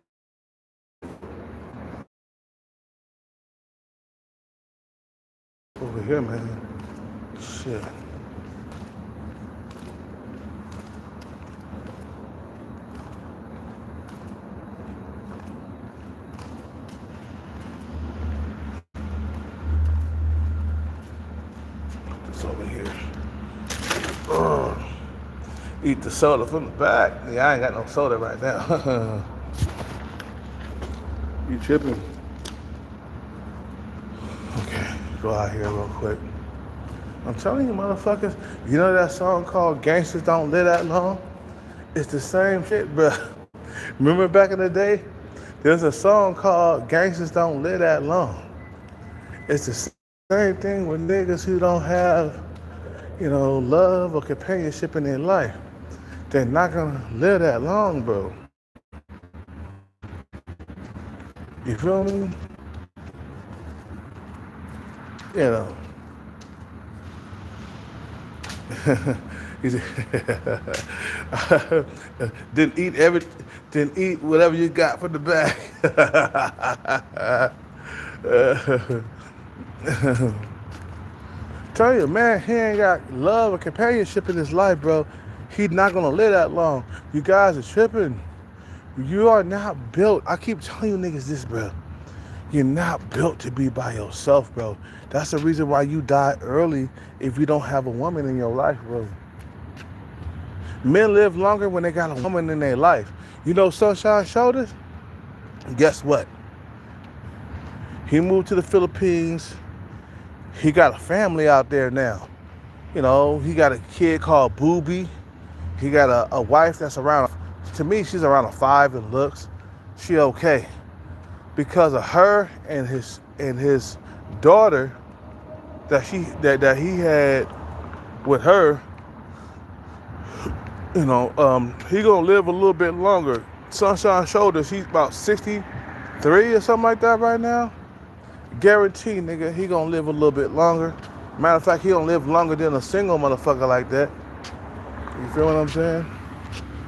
Over here, man. Shit. It's over here. Eat the soda from the back. Yeah, I ain't got no soda right now. You tripping? Okay, go out here real quick. I'm telling you, motherfuckers, you know that song called Gangsters Don't Live That Long? It's the same shit, bro. Remember back in the day? There's a song called Gangsters Don't Live That Long. It's the same thing with niggas who don't have, you know, love or companionship in their life. They're not gonna live that long, bro. You feel me? You know. Didn't eat whatever you got from the back. Tell you, man, he ain't got love or companionship in his life, bro. He's not gonna live that long. You guys are tripping. You are not built. I keep telling you niggas this, bro. You're not built to be by yourself, bro. That's the reason why you die early if you don't have a woman in your life, bro. Men live longer when they got a woman in their life. You know Sunshine Shoulders? Guess what? He moved to the Philippines. He got a family out there now. You know, he got a kid called Booby. He got a wife that's around, to me, she's around a 5 in looks. She okay. Because of her and his daughter that he had with her, you know, he gonna live a little bit longer. Sunshine Shoulders, he's about 63 or something like that right now. Guarantee, nigga, he gonna live a little bit longer. Matter of fact, he gonna live longer than a single motherfucker like that. You feel what I'm saying?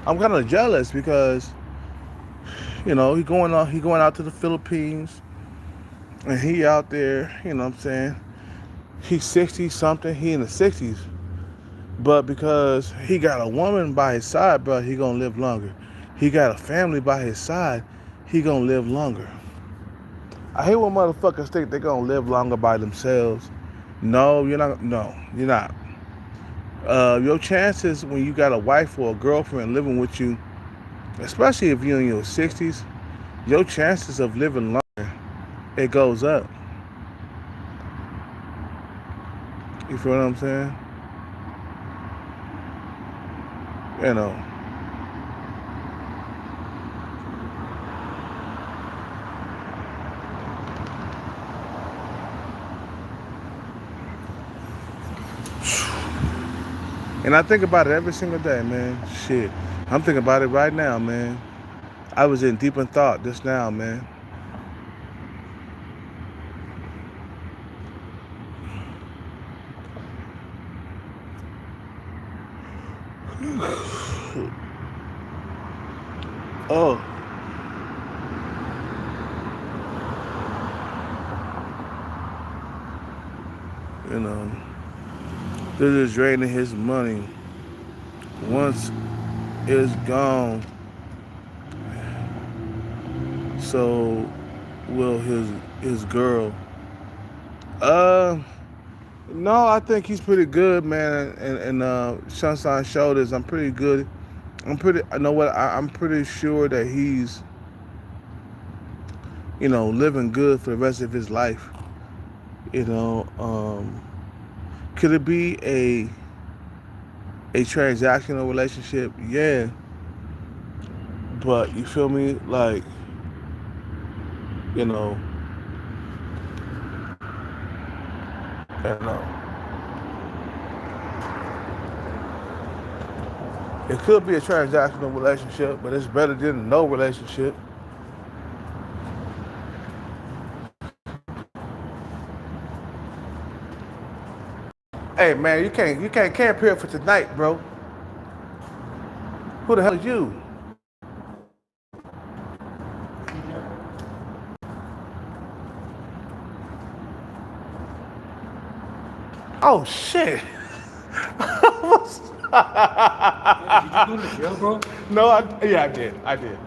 I'm kind of jealous because, you know, he going out to the Philippines, and he out there, you know what I'm saying? He's 60 something, he in the 60s. But because he got a woman by his side, bro, he gonna live longer. He got a family by his side, he gonna live longer. I hate when motherfuckers think they gonna live longer by themselves. No, you're not. No, you're not. Your chances when you got a wife or a girlfriend living with you, especially if you're in your 60s, your chances of living longer, it goes up. You feel what I'm saying? You know. And I think about it every single day, man. Shit. I'm thinking about it right now, man. I was in deep in thought just now, man. Oh, you know, this is draining his money. Once it's gone, so will his girl. Uh, no, I think he's pretty good, man. And Sunshine Shoulders, I'm pretty good. I know what, I'm pretty sure that he's, living good for the rest of his life. You know, could it be a transactional relationship? Yeah, but you feel me? Like, you know, you know, it could be a transactional relationship, but it's better than no relationship. Hey man, you can't camp here for tonight, bro. Who the hell is you? Oh shit. Did you go to jail, bro? No, I did. I did.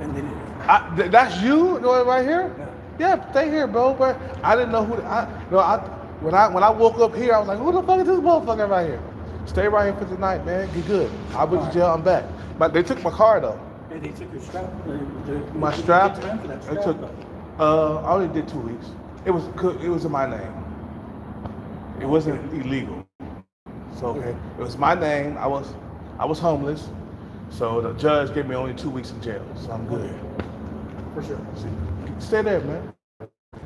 And did it? That's you, right here? Yeah, stay here, bro. But I didn't know who. When I woke up here, I was like, who the fuck is this motherfucker right here? Stay right here for tonight, man. Get good. I went to jail. I'm back. But they took my car though. And they took your strap. My strap. They took that They strap. took. I only did 2 weeks. It was in my name. It wasn't illegal. So it was my name. I was homeless. So the judge gave me only 2 weeks in jail. So I'm good. For sure. Stay there, man.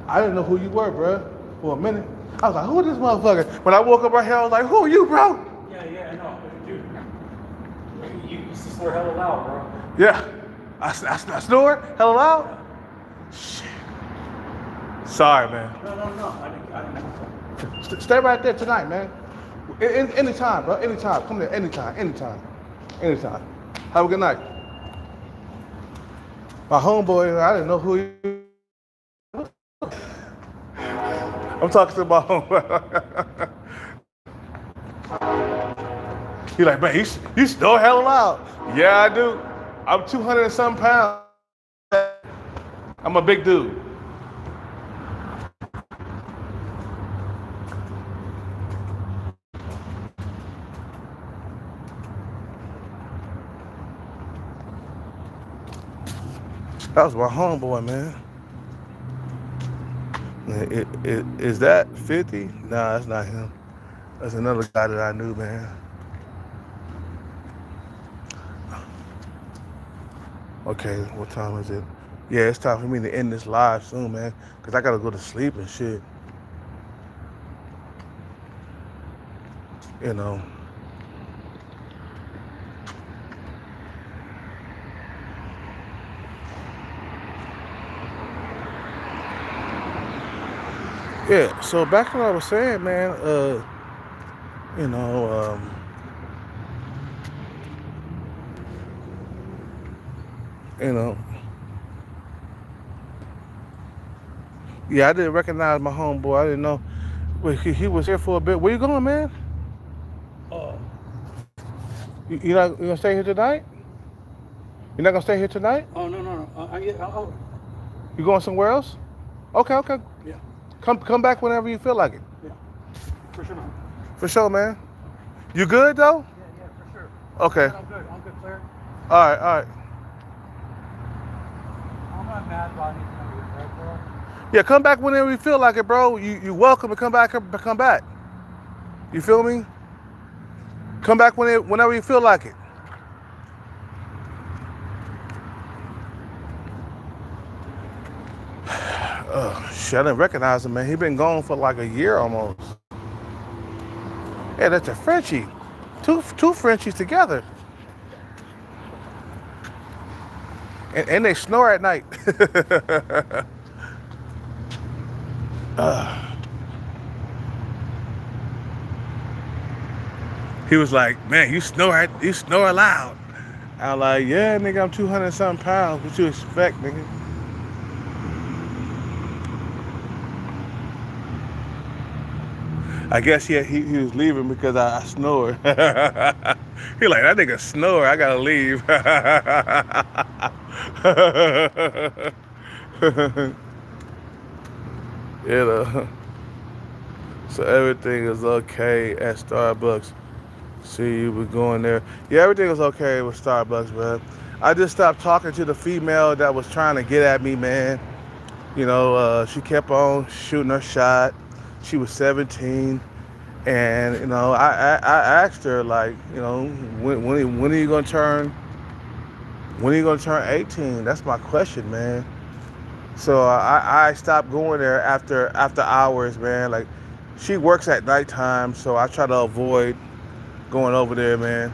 I didn't know who you were, bro. For a minute, I was like, "Who is this motherfucker?" When I woke up right here, I was like, "Who are you, bro?" Yeah, I know. Dude, you used to snore hella loud, bro. Yeah, I snore hella loud. Shit. Sorry, man. No. I didn't. Stay right there tonight, man. Anytime, bro. Anytime. Come there. Anytime. Have a good night. My homeboy, I didn't know who he. I'm talking to my homeboy. He like, man, you snore hella loud. Yeah, I do. I'm 200 and some pounds. I'm a big dude. That was my homeboy, man. Is that 50? Nah, that's not him. That's another guy that I knew, man. Okay, what time is it? Yeah, it's time for me to end this live soon, man. Because I got to go to sleep and shit. You know. Yeah, so back to what I was saying, man, you know, you know, yeah, I didn't recognize my homeboy. I didn't know. Wait, he was here for a bit. Where you going, man? Oh, You gonna stay here tonight? You're not gonna stay here tonight? no. Oh, You going somewhere else? Okay. yeah. Come back whenever you feel like it. Yeah. For sure, man. For sure, man. You good though? Yeah, for sure. Okay. I'm good, Claire. All right. I'm not mad about anything, right, bro? Yeah, come back whenever you feel like it, bro. You welcome to come back. Come back. You feel me? Come back whenever you feel like it. Shit, I didn't recognize him, man. He been gone for like a year almost. Yeah, that's a Frenchie. Two Frenchies together. And they snore at night. He was like, man, you snore loud. I was like, yeah, nigga, I'm 200 something pounds. What you expect, nigga? I guess he was leaving because I snore. He like, that nigga snore, I gotta leave. You know. So everything is okay at Starbucks. See, you were going there. Yeah, everything was okay with Starbucks, man. I just stopped talking to the female that was trying to get at me, man. You know, she kept on shooting her shot. She was 17, and you know, I asked her, like, you know, when are you gonna turn? When are you gonna turn 18? That's my question, man. So I stopped going there after hours, man. Like, she works at nighttime, so I try to avoid going over there, man.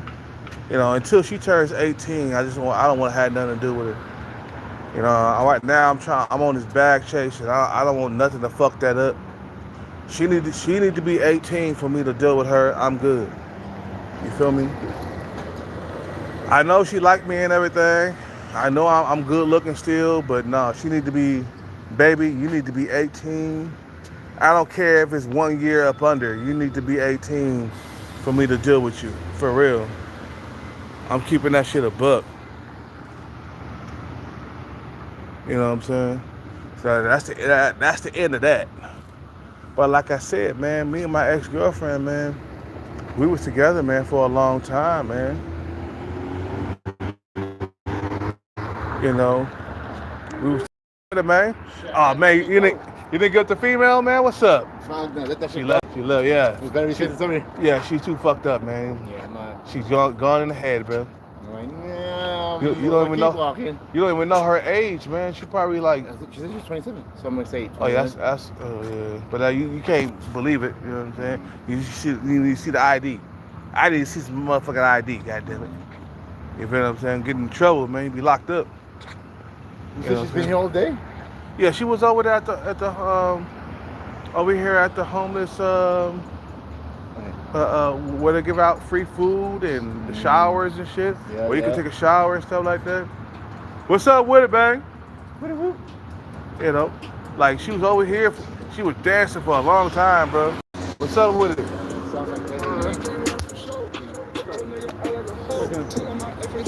You know, until she turns 18, I don't want to have nothing to do with her. You know, right now I'm on this bag chase, and I don't want nothing to fuck that up. She need to be 18 for me to deal with her. I'm good. You feel me? I know she liked me and everything. I know I'm good looking still, but no, she need to be, baby, you need to be 18. I don't care if it's 1 year up under. You need to be 18 for me to deal with you, for real. I'm keeping that shit a buck. You know what I'm saying? So that's the end of that. But like I said, man, me and my ex-girlfriend, man, we was together, man, for a long time, man. You know, we was together, man. Oh, man, you didn't get the female, man? What's up? Fuck no, let that She shit left, yeah. It's better be saying somebody. Yeah, she's too fucked up, man. Yeah, I'm not. She's gone in the head, bro. I'm like, yeah, You don't even know. Walking. You don't even know her age, man. She probably like. She said she's 27, so I'm gonna say. Oh yeah, that's yeah. But you can't believe it. You know what I'm saying? You see the ID. I didn't see some motherfucking ID. God damn it. You feel what I'm saying? Get in trouble, man. You be locked up. You said she's been here all day. Yeah, she was over there at the over here at the homeless where they give out free food and the showers and shit. Yeah, where you can take a shower and stuff like that. What's up with it, bang? You know, like she was over here. She was dancing for a long time, bro. What's up with it? Sounds like that.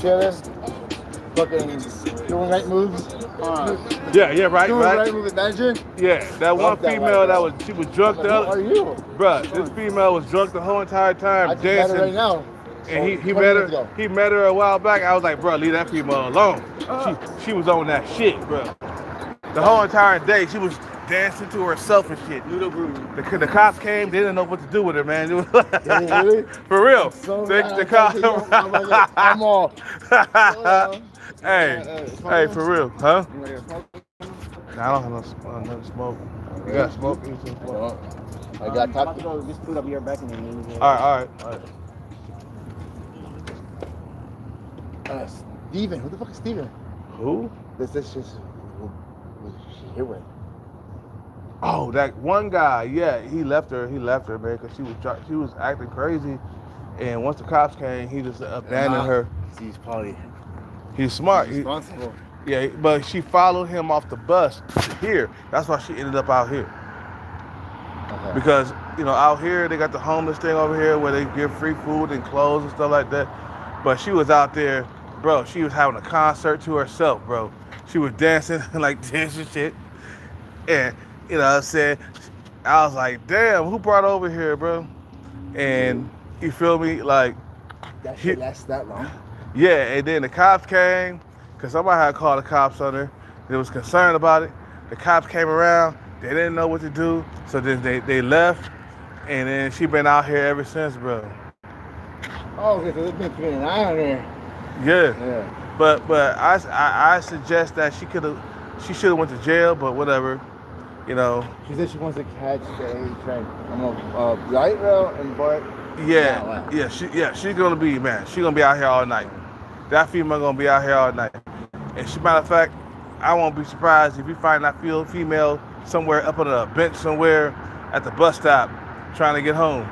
Jealous. Fucking doing right moves. Yeah, right. Doing right moves, imagine. Yeah, that one Love that female right she was drunk Who the are other. you? Bruh, this female was drunk the whole entire time I just met her dancing. right now. And he 20 met minutes her. ago. He met her a while back. I was like, bro, leave that female alone. She was on that shit, bro. The whole entire day, she was dancing to herself and shit. The cops came. They didn't know what to do with her, man. It was Really? For real. So The cops. I'm all. Hey, for real, huh? Nah, I don't have no smoke. You got smoke? I got top. Just put up your back and then All right. Steven, who the fuck is Steven? Who? This just was she here with? Oh, that one guy. Yeah, he left her, man, because she was acting crazy. And once the cops came, he just abandoned her. He's probably He's smart. responsible. Yeah, but she followed him off the bus here. That's why she ended up out here. Okay. Because, you know, out here, they got the homeless thing over here where they give free food and clothes and stuff like that. But she was out there, bro, she was having a concert to herself, bro. She was dancing like this and shit. And, you know what I'm saying? I was like, damn, who brought her over here, bro? And you feel me? Like, That shit lasts that long. yeah, and then the cops came, because somebody had called the cops on her. They was concerned about it. The cops came around. They didn't know what to do. So then they left. And then she been out here ever since, bro. Oh, okay, so they've been keeping an eye on her. Yeah. Yeah. But I suggest that she should have went to jail, but whatever. You know. She said she wants to catch the A train. I'm a light rail and BART Yeah, Wow. she's gonna be, man. She's gonna be out here all night. That female gonna be out here all night. And matter of fact, I won't be surprised if you find that female somewhere up on a bench somewhere at the bus stop trying to get home.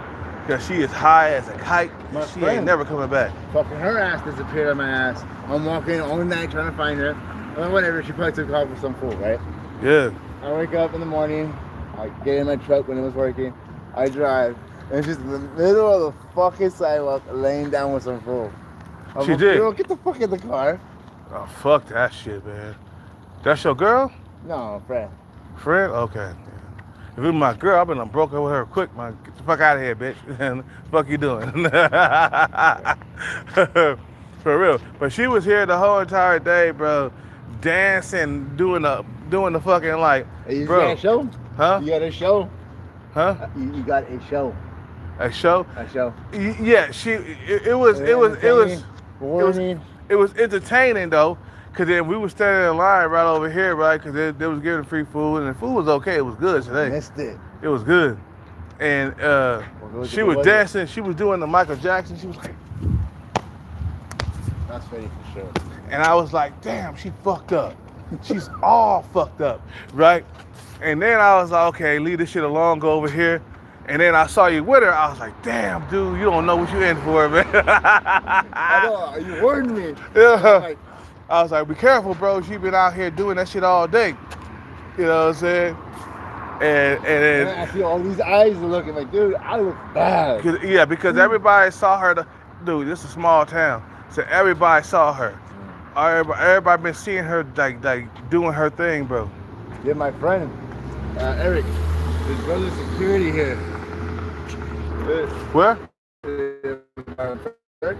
Because she is high as a kite. My She friend. ain't never coming back. Fucking her ass disappeared on my ass. I'm walking all night trying to find her. And whatever, she probably took off with some fool, right? Yeah. I wake up in the morning, I get in my truck when it was working, I drive, and she's in the middle of the fucking sidewalk laying down with some fool. I'm She like, did? Girl, get the fuck in the car. Oh, fuck that shit, man. That's your girl? No, friend. Friend? Okay. Yeah. If it was my girl, I've been broke up with her quick, man. Get the fuck out of here, bitch. And the fuck you doing? For real. But she was here the whole entire day, bro. Dancing, doing the fucking like, Hey, you bro. got a show? Huh? You got a show? Huh? You got a show. A show? A show. Yeah, it was Warning. it was entertaining though, cause then we were standing in line right over here, right? Cause they was giving free food, and the food was okay. It was good today. Missed it. It was good, and she was dancing. She was doing the Michael Jackson. She was like, That's funny for sure. and I was like, damn, she fucked up. She's all fucked up, right? And then I was like, okay, leave this shit alone. Go over here. And then I saw you with her. I was like, damn, dude, you don't know what you're in for, man. I know, you warned me. Yeah. Like, I was like, be careful, bro. She been out here doing that shit all day. You know what I'm saying? And and I see all these eyes are looking like, dude, I look bad. because everybody saw her. Dude, this is a small town, so everybody saw her. Everybody been seeing her like doing her thing, bro. Yeah, my friend, Eric, his brother's security here. Where? Eric?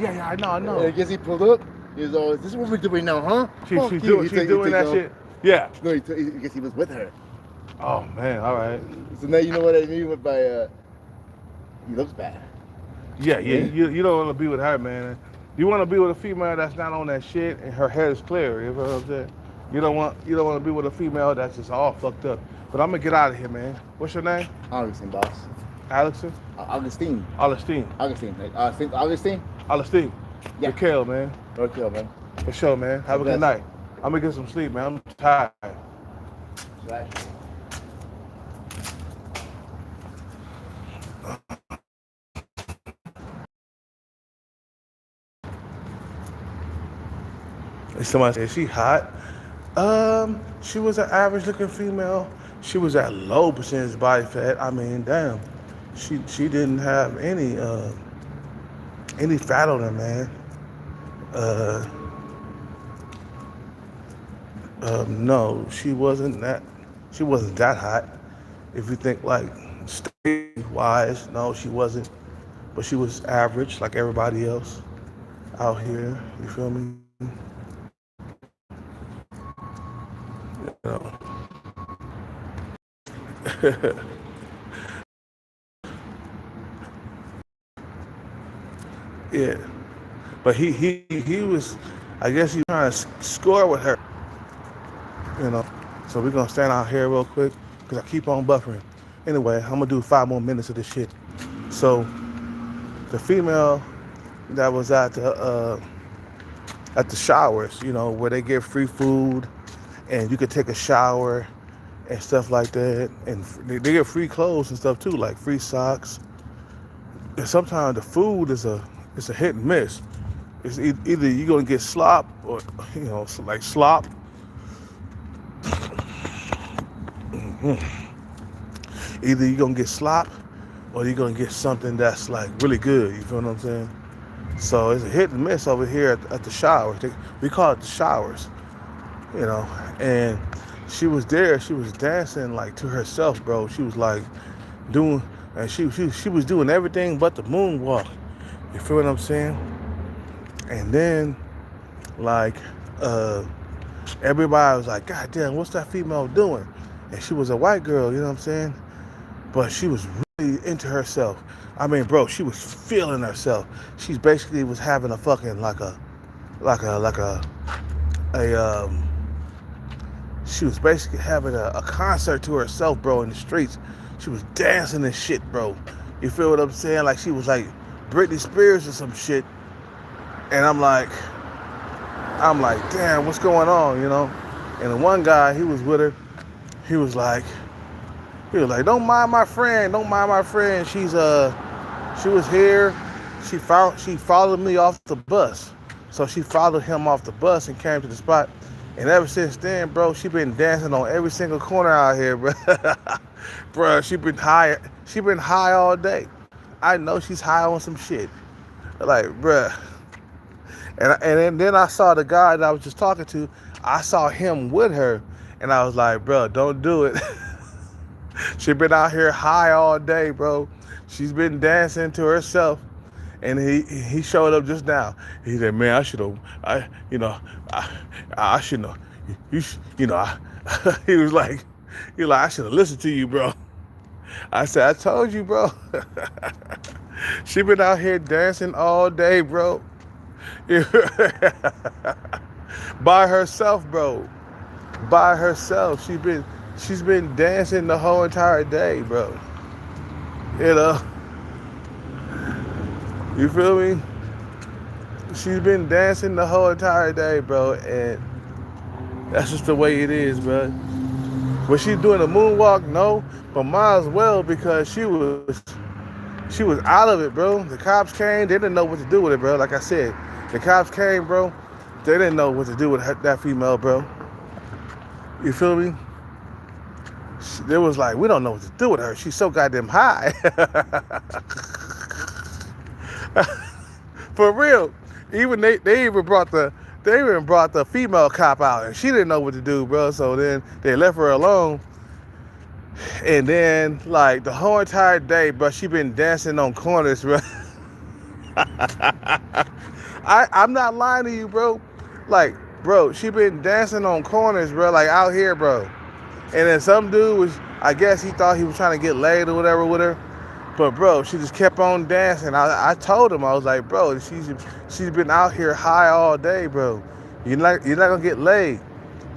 Yeah, I know. And I guess he pulled up. He was all, is this what we're doing now, huh? Fuck She's you. doing, He she's take- he doing that takes shit. Yeah. off. No, I guess he was with her. Oh man, all right. So now you know what I mean by, he looks bad. Yeah. You don't want to be with her, man. You want to be with a female that's not on that shit and her head is clear. You know what I'm saying? You don't want to be with a female that's just all fucked up. But I'm gonna get out of here, man. What's your name? Augustine, boss. Alexon? Augustine. Augustine. Like, St. Augustine? Augustine. Yeah. Raquel, man. Okay, man. For sure, man. Have a good night. I'm gonna get some sleep, man. I'm tired. Right. Somebody said, is she hot? She was an average looking female. She was at low percentage body fat. I mean, damn. She didn't have any fat on her, man. No, she wasn't that hot. If you think like state wise, no, she wasn't. But she was average like everybody else out here. You feel me? You know. Yeah, but he was, I guess he trying to score with her, you know. So we're gonna stand out here real quick because I keep on buffering. Anyway, I'm gonna do 5 more minutes of this shit. So the female that was at the showers, you know, where they give free food and you could take a shower and stuff like that, and they get free clothes and stuff too, like free socks. And sometimes the food is a hit and miss. It's either you're gonna get slop or, you know, like slop. Either you're gonna get slop or you're gonna get something that's like really good. You feel what I'm saying? So it's a hit and miss over here at the showers. We call it the showers, you know. And she was there. She was dancing like to herself, bro. She was like doing, and she was doing everything but the moonwalk. You feel what I'm saying? And then, like, everybody was like, God damn, what's that female doing? And she was a white girl, you know what I'm saying? But she was really into herself. I mean, bro, she was feeling herself. She basically was having a fucking she was basically having a concert to herself, bro, in the streets. She was dancing and shit, bro. You feel what I'm saying? Like she was like Britney Spears or some shit. And I'm like, damn, what's going on, you know? And the one guy, he was with her. He was like, don't mind my friend. She was here. She followed me off the bus. So she followed him off the bus and came to the spot. And ever since then, bro, she been dancing on every single corner out here, bro. Bro, she been high all day. I know she's high on some shit. Like, bruh. And then I saw the guy that I was just talking to. I saw him with her. And I was like, bro, don't do it. She been out here high all day, bro. She's been dancing to herself. And he showed up just now. He said, man, I should have, he was like, I should have listened to you, bro. I said, I told you, bro. She been out here dancing all day, bro. By herself, bro. By herself. She's been dancing the whole entire day, bro. You know? You feel me? She's been dancing the whole entire day, bro, and that's just the way it is, bro. Was she doing a moonwalk? No, but might as well, because she was out of it, bro. The cops came, they didn't know what to do with it, bro. Like I said, the cops came, bro. They didn't know what to do with that female, bro. You feel me? They was like, we don't know what to do with her. She's so goddamn high. For real. Even they even brought the female cop out, and she didn't know what to do, bro. So then they left her alone. And then, like, the whole entire day, bro, she been dancing on corners, bro. I'm not lying to you, bro. Like, bro, she been dancing on corners, bro, like out here, bro. And then some dude was, I guess he thought he was trying to get laid or whatever with her. But, bro, she just kept on dancing. I told him, I was like, bro, she's been out here high all day, bro. You're not going to get laid.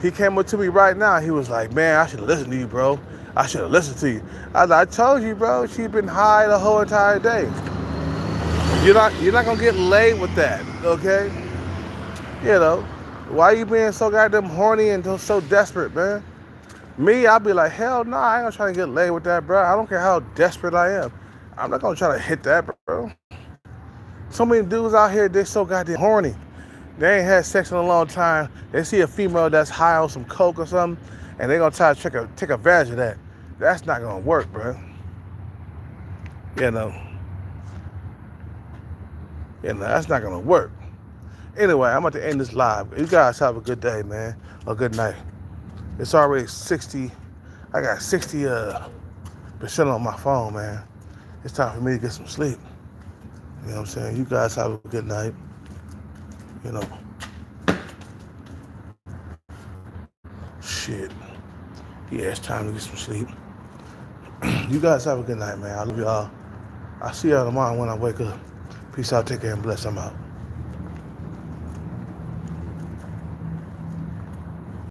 He came up to me right now. He was like, man, I should have listened to you, bro. I should have listened to you. I told you, bro, she's been high the whole entire day. You're not going to get laid with that, okay? You know, why you being so goddamn horny and so desperate, man? Me, I'll be like, hell no, I ain't gonna try to get laid with that, bro. I don't care how desperate I am. I'm not gonna try to hit that, bro. So many dudes out here, they're so goddamn horny. They ain't had sex in a long time. They see a female that's high on some coke or something, and they gonna try to take advantage of that. That's not gonna work, bro. You know, that's not gonna work. Anyway, I'm about to end this live. You guys have a good day, man, or good night. It's already 60. I got 60% on my phone, man. It's time for me to get some sleep. You know what I'm saying? You guys have a good night. You know. Shit. Yeah, it's time to get some sleep. You guys have a good night, man. I love y'all. I'll see y'all tomorrow when I wake up. Peace out, take care, and bless. I'm out.